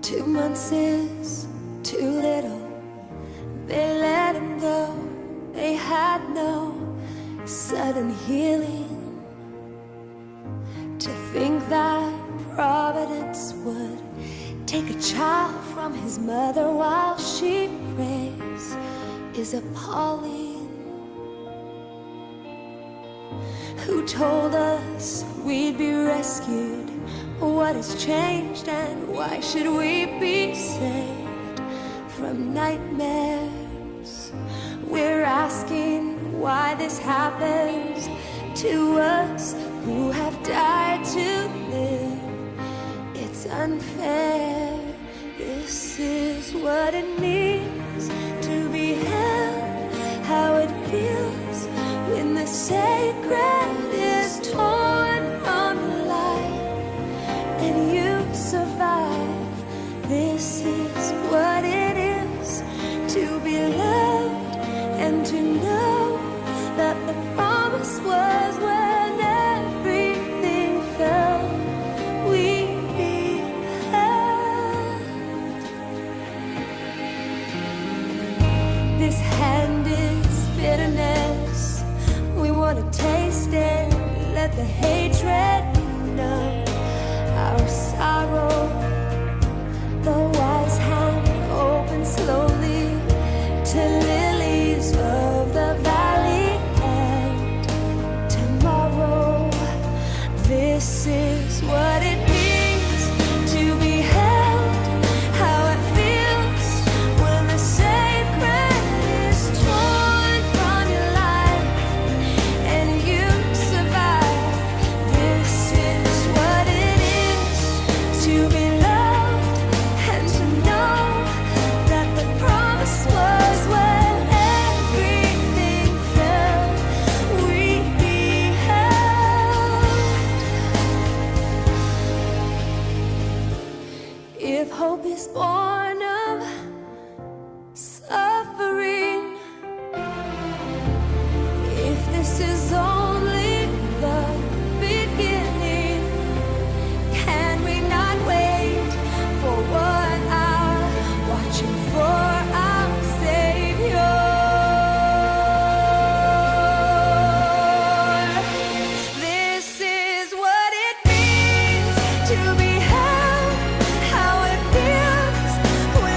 Two months is too little. They let him go. They had no sudden healing. To think that Providence would take a child from his mother while she prays is appalling. Who told us we'd be rescued? What has changed and why should we be saved from nightmares? We're asking why this happens to us who have died to live. It's unfair. This is what it means to be held, how it feels when the sacred is torn from the light and you survive. This is what it is to be loved and to know that the promise was when everything fell, we'd be held. This hand is bitterness. We want to taste it, let the hatred numb our sorrow. The wise hand opens slowly to lilies of the valley, and tomorrow. This is what it means to be held, how it feels when the sacred is torn from your life and you survive. This is what it is to be loved and to know that the promise was when everything fell, we'd be held. If hope is born of suffering, if this is only the beginning, can we not wait for 1 hour, watching for our Savior? This is what it means to be held, how it feels when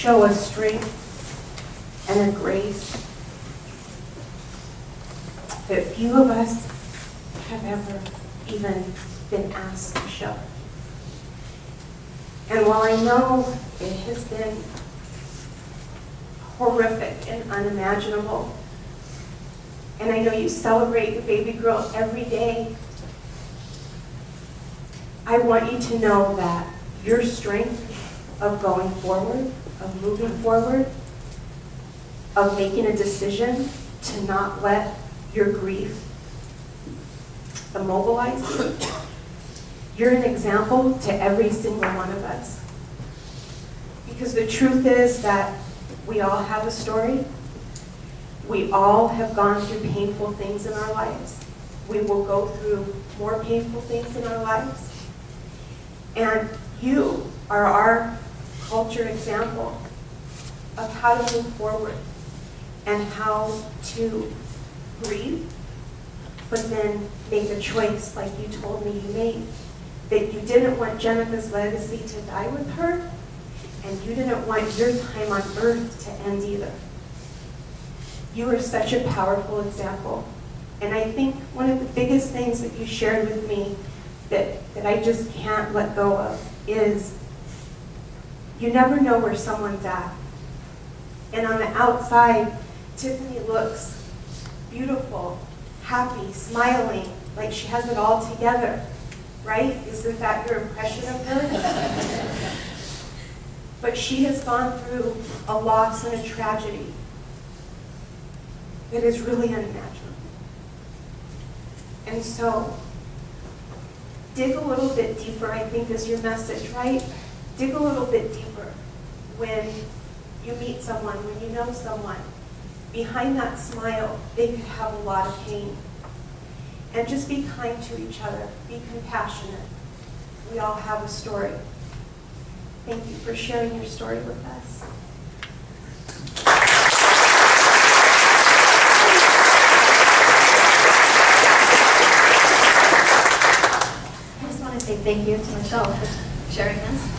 show a strength and a grace that few of us have ever even been asked to show. And while I know it has been horrific and unimaginable, and I know you celebrate your baby girl every day, I want you to know that your strength of going forward, of moving forward, of making a decision to not let your grief immobilize you, you're an example to every single one of us. Because the truth is that we all have a story. We all have gone through painful things in our lives. We will go through more painful things in our lives. And you are our culture example of how to move forward and how to grieve, but then make a choice like you told me you made. That you didn't want Jenica's legacy to die with her, and you didn't want your time on earth to end either. You are such a powerful example. And I think one of the biggest things that you shared with me that I just can't let go of is you never know where someone's at. And on the outside, Tiffany looks beautiful, happy, smiling, like she has it all together, right? Isn't that your impression of her? But she has gone through a loss and a tragedy that is really unimaginable. And so, dig a little bit deeper, I think is your message, right? Dig a little bit deeper when you meet someone, when you know someone. Behind that smile, they could have a lot of pain. And just be kind to each other. Be compassionate. We all have a story. Thank you for sharing your story with us. I just want to say thank you to Michelle for sharing this.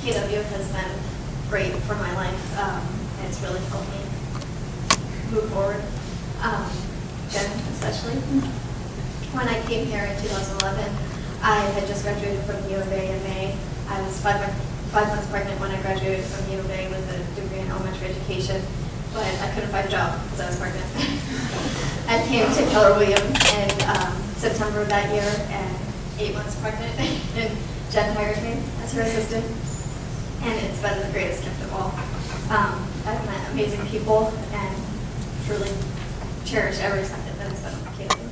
KW has been great for my life. And it's really helped me move forward. Jen, especially. When I came here in 2011, I had just graduated from U of A in May. I was five months pregnant when I graduated from U of A with a degree in elementary education, but I couldn't find a job because I was pregnant. I came to Keller Williams in September of that year, and 8 months pregnant, and Jen hired me as her assistant, and it's been the greatest gift of all. I've met amazing people and truly cherish every second that I spent with KW.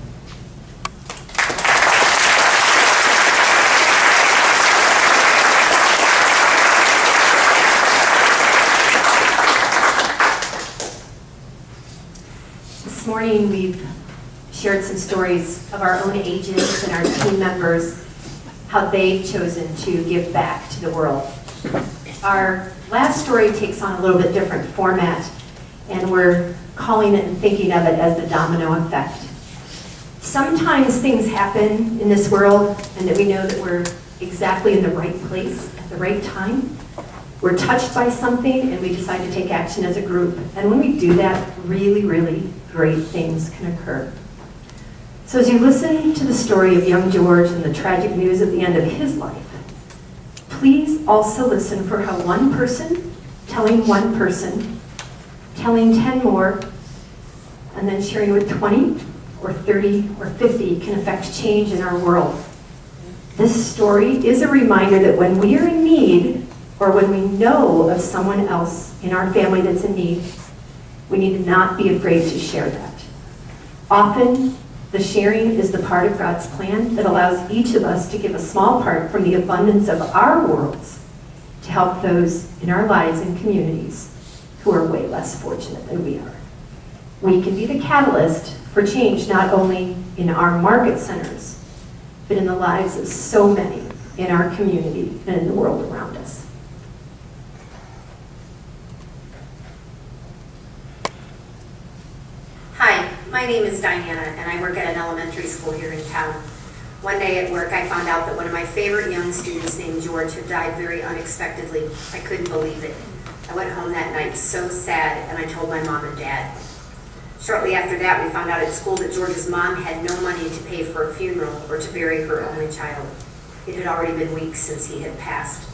This morning, we've shared some stories of our own agents and our team members, how they've chosen to give back to the world. Our last story takes on a little bit different format, and we're calling it and thinking of it as the domino effect. Sometimes things happen in this world, and that we know that we're exactly in the right place at the right time. We're touched by something, and we decide to take action as a group. And when we do that, really, really great things can occur. So as you listen to the story of young George and the tragic news at the end of his life, please also listen for how one person telling one person, telling 10 more, and then sharing with 20 or 30 or 50 can affect change in our world. This story is a reminder that when we are in need, or when we know of someone else in our family that's in need, we need to not be afraid to share that. Often, the sharing is the part of God's plan that allows each of us to give a small part from the abundance of our worlds to help those in our lives and communities who are way less fortunate than we are. We can be the catalyst for change not only in our market centers, but in the lives of so many in our community and in the world around us. Hi, my name is Diana, and I work at an elementary school here in town. One day at work, I found out that one of my favorite young students named George had died very unexpectedly. I couldn't believe it. I went home that night so sad, and I told my mom and dad. Shortly after that, we found out at school that George's mom had no money to pay for a funeral or to bury her only child. It had already been weeks since he had passed.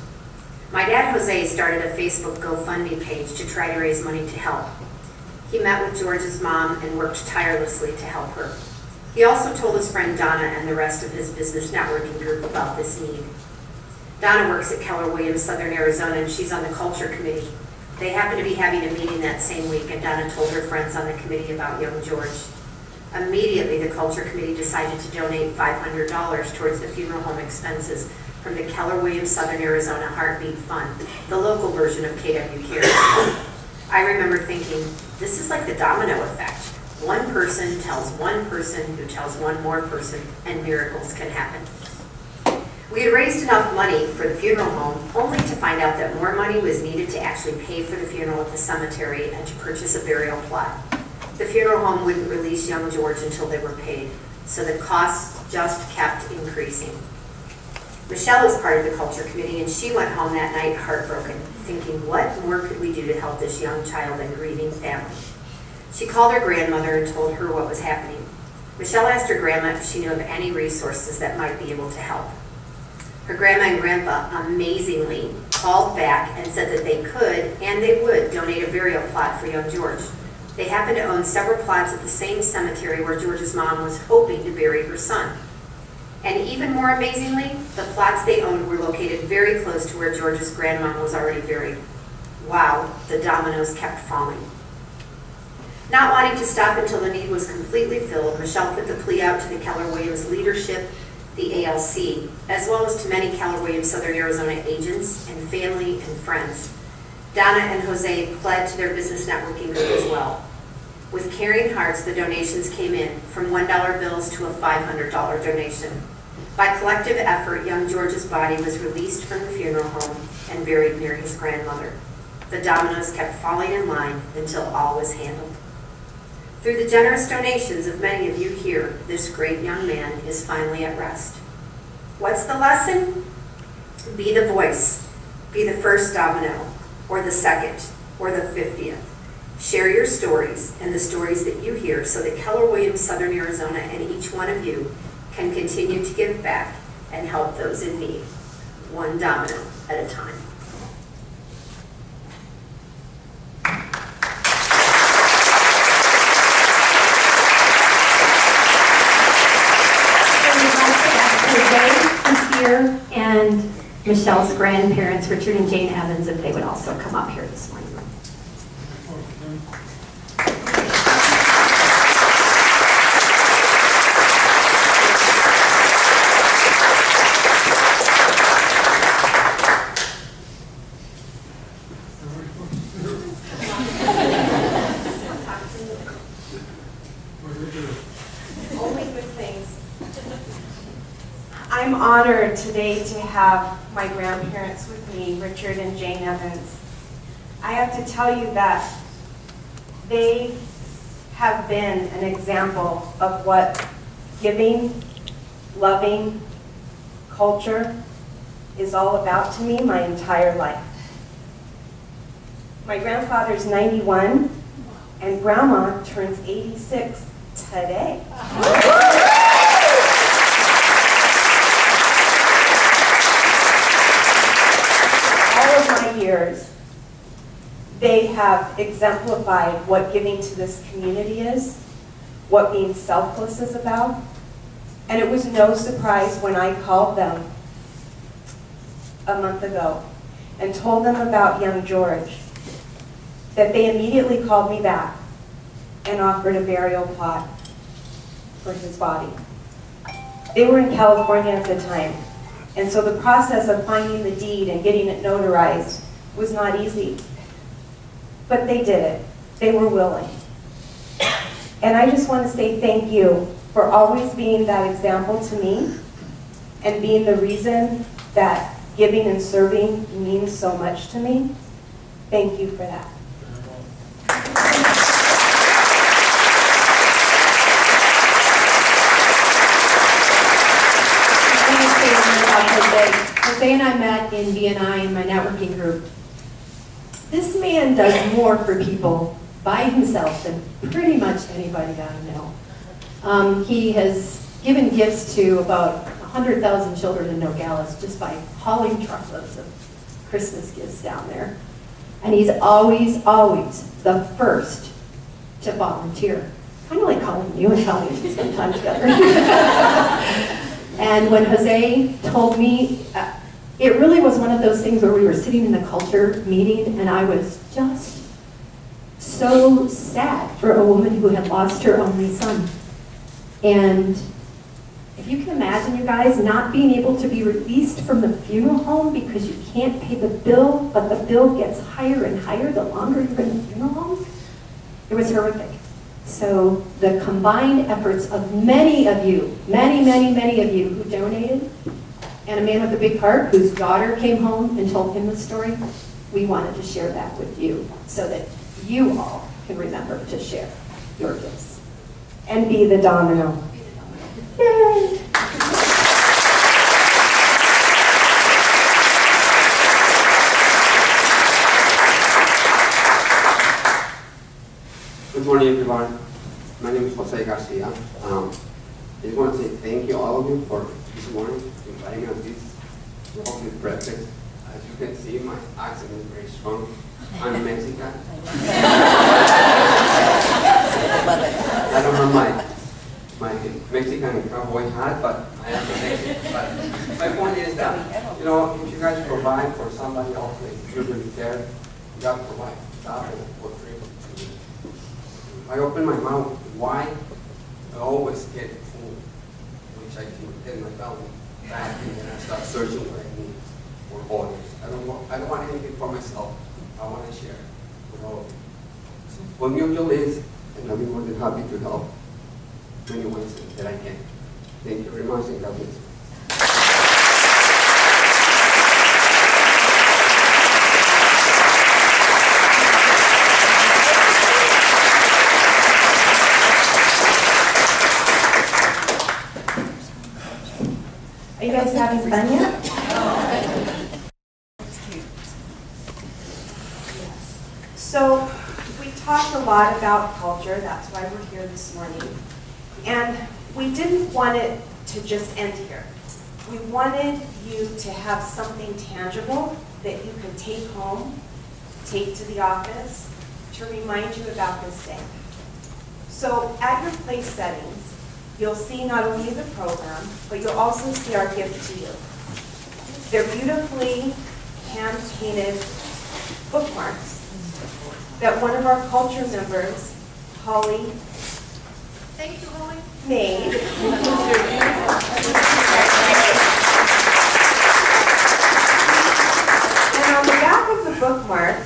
My dad, Jose, started a Facebook GoFundMe page to try to raise money to help. He met with George's mom and worked tirelessly to help her. He also told his friend Donna and the rest of his business networking group about this need. Donna works at Keller Williams, Southern Arizona, and she's on the culture committee. They happened to be having a meeting that same week, and Donna told her friends on the committee about young George. Immediately, the culture committee decided to donate $500 towards the funeral home expenses from the Keller Williams Southern Arizona Heartbeat Fund, the local version of KW Cares. I remember thinking, this is like the domino effect. One person tells one person who tells one more person, and miracles can happen. We had raised enough money for the funeral home, only to find out that more money was needed to actually pay for the funeral at the cemetery and to purchase a burial plot. The funeral home wouldn't release young George until they were paid, so the costs just kept increasing. Michelle was part of the culture committee, and she went home that night heartbroken, thinking, what more could we do to help this young child and grieving family? She called her grandmother and told her what was happening. Michelle asked her grandma if she knew of any resources that might be able to help. Her grandma and grandpa amazingly called back and said that they could and they would donate a burial plot for young George. They happened to own several plots at the same cemetery where George's mom was hoping to bury her son. And even more amazingly, the plots they owned were located very close to where George's grandmom was already buried. Wow, the dominoes kept falling. Not wanting to stop until the need was completely filled, Michelle put the plea out to the Keller Williams leadership, the ALC, as well as to many Keller Williams Southern Arizona agents and family and friends. Donna and Jose pled to their business networking group as well. With caring hearts, the donations came in, from $1 bills to a $500 donation. By collective effort, young George's body was released from the funeral home and buried near his grandmother. The dominoes kept falling in line until all was handled. Through the generous donations of many of you here, this great young man is finally at rest. What's the lesson? Be the voice. Be the first domino, or the second, or the 50th. Share your stories and the stories that you hear so that Keller Williams Southern Arizona and each one of you can continue to give back and help those in need, one domino at a time. And Michelle's grandparents, Richard and Jane Evans, if they would also come up here this morning. Only good things. I'm honored today to have my grandparents with me, Richard and Jane Evans. I have to tell you that they have been an example of what giving, loving, culture is all about to me my entire life. My grandfather's 91 and grandma turns 86 today. Years, they have exemplified what giving to this community is, what being selfless is about, and it was no surprise when I called them a month ago and told them about young George that they immediately called me back and offered a burial plot for his body. They were in California at the time, and so the process of finding the deed and getting it notarized was not easy. But they did it. They were willing. And I just want to say thank you for always being that example to me and being the reason that giving and serving means so much to me. Thank you for that. about Jose. Jose and I met in BNI in my networking group. This man does more for people by himself than pretty much anybody that I know. He has given gifts to about 100,000 children in Nogales just by hauling truckloads of Christmas gifts down there. And he's always, always the first to volunteer. Kind of like calling you and telling you to spend time together. And when Jose told me, it really was one of those things where we were sitting in the culture meeting and I was just so sad for a woman who had lost her only son. And if you can imagine, you guys, not being able to be released from the funeral home because you can't pay the bill, but the bill gets higher and higher the longer you're in the funeral home, it was horrific. So the combined efforts of many of you, many of you who donated, and a man with a big heart whose daughter came home and told him the story, we wanted to share that with you so that you all can remember to share your gifts. And be the domino. Yay! Good morning, everyone. My name is Jose Garcia. I just want to say thank you, all of you, for this morning inviting me on this lovely breakfast. As you can see, my accent is very strong. I'm Mexican. I don't have my Mexican cowboy hat, but I am Mexican. But my point is that, you know, if you guys provide for somebody else, if you really care, you got to provide double or triple. I open my mouth wide, I always get food, which I can get my belly back and then I start searching what I need for others. I don't want anything for myself. I want to share with all of you. So what mutual is, and I'll be more than happy to help in any ways that I can. Thank you very much, and God bless you. Are you guys having fun yet? So we talked a lot about culture, that's why we're here this morning. And we didn't want it to just end here. We wanted you to have something tangible that you could take home, take to the office, to remind you about this day. So at your place settings, you'll see not only the program, but you'll also see our gift to you. They're beautifully hand-painted bookmarks that one of our culture members, Holly, Thank you, Holly. made. And on the back of the bookmark,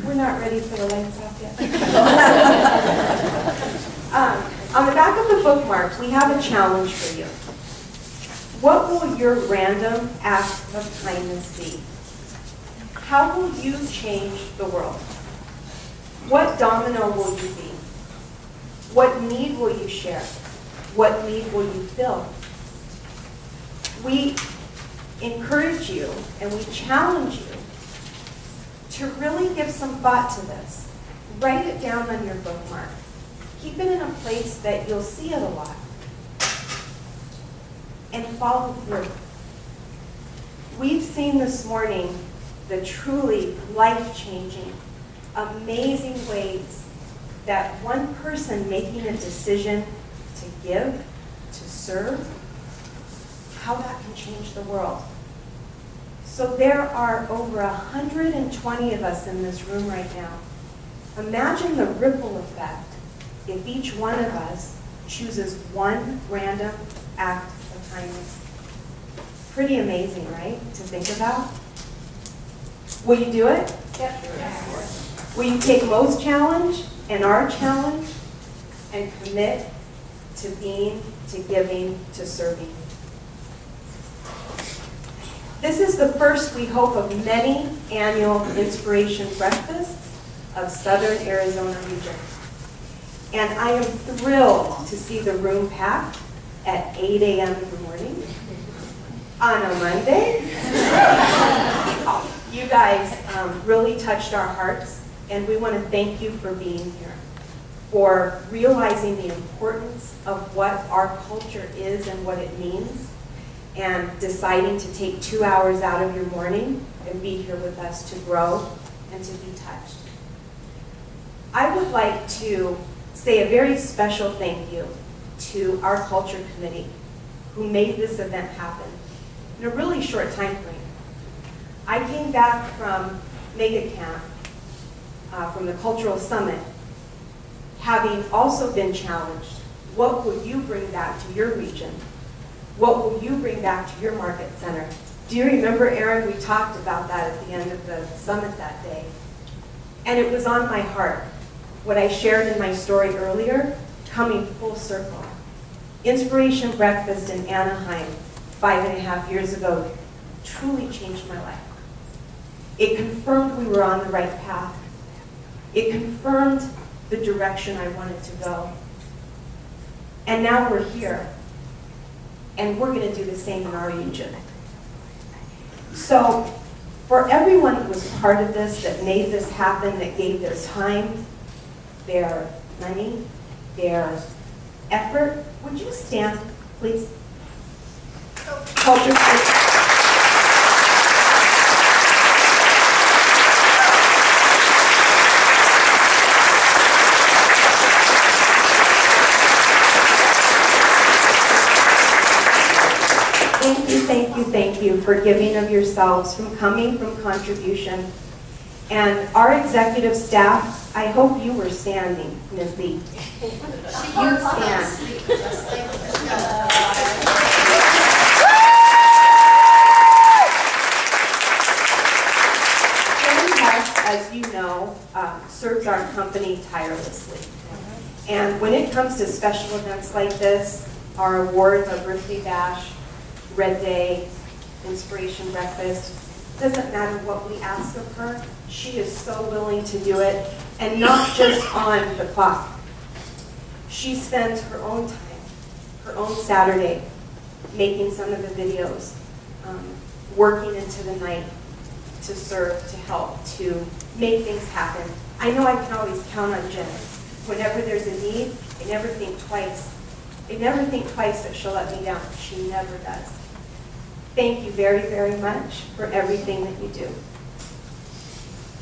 we're not ready for the lights off yet. On the back of the bookmark, we have a challenge for you. What will your random act of kindness be? How will you change the world? What domino will you be? What need will you share? What need will you fill? We encourage you and we challenge you to really give some thought to this. Write it down on your bookmark. Keep it in a place that you'll see it a lot. And follow through. We've seen this morning the truly life-changing, amazing ways that one person making a decision to give, to serve, how that can change the world. So there are over 120 of us in this room right now. Imagine the ripple effect if each one of us chooses one random act of kindness. Pretty amazing, right, to think about? Will you do it? Yep. Yes. Will you take Mo's challenge and our challenge and commit to being, to giving, to serving? This is the first, we hope, of many annual Inspiration Breakfasts of Southern Arizona region. And I am thrilled to see the room packed at 8 a.m. in the morning. on a Monday. You guys really touched our hearts, and we want to thank you for being here, for realizing the importance of what our culture is and what it means, and deciding to take 2 hours out of your morning and be here with us to grow and to be touched. I would like to say a very special thank you to our culture committee who made this event happen in a really short time frame. I came back from Mega Camp, from the Cultural Summit, having also been challenged. What will you bring back to your region? What will you bring back to your market center? Do you remember, Aaron, we talked about that at the end of the summit that day. And it was on my heart. What I shared in my story earlier, coming full circle. Inspiration Breakfast in Anaheim 5.5 years ago truly changed my life. It confirmed we were on the right path. It confirmed the direction I wanted to go. And now we're here. And we're going to do the same in our region. So, for everyone who was part of this, that made this happen, that gave their time, their money, their effort, would you stand, please? Culture. Thank you for giving of yourselves, from coming, from contribution. And our executive staff, I hope you were standing, Ms. Lee. You stand. Ken has, as you know, served our company tirelessly. And when it comes to special events like this, our awards, our birthday bash, Red Day, Inspiration Breakfast, doesn't matter what we ask of her, she is so willing to do it, and not just on the clock. She spends her own time, her own Saturday, making some of the videos, working into the night to serve, to help, to make things happen. I know I can always count on Jen. Whenever there's a need, I never think twice. I never think twice that she'll let me down. She never does. Thank you very, very much for everything that you do.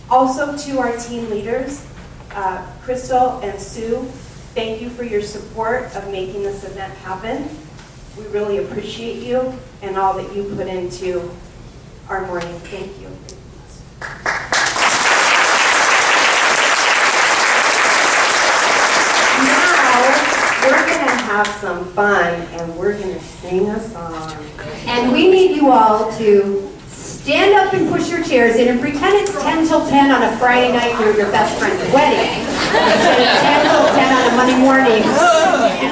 Also to our team leaders, Crystal and Sue, thank you for your support of making this event happen. We really appreciate you and all that you put into our morning. Thank you. Now, we're going to have some fun and we're going to sing a song. And we need you all to stand up and push your chairs in and pretend it's 10 till 10 on a Friday night for your best friend's wedding. Instead of 10 till 10 on a Monday morning.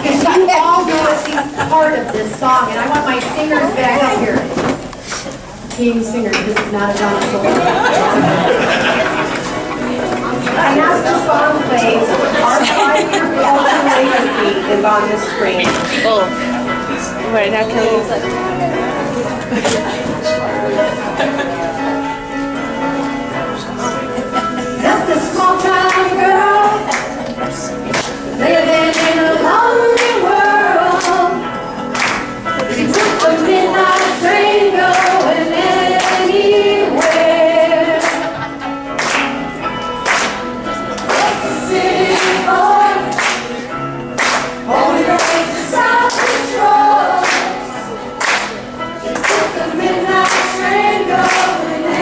Because you all know at least part of this song. And I want my singers back up here. King singer, this is not a Donna solo. And as the song plays, our 5-year culture legacy is on the screen. Oh. Right now, Kelly's like... Just a small town girl living in a lonely world. She took the midnight train going anywhere. Just a city boy, only way to South Detroit. She took the midnight train going anywhere.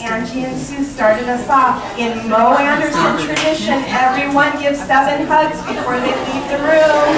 Angie and Sue started us off. In Mo Anderson tradition, everyone gives 7 hugs before they leave the room.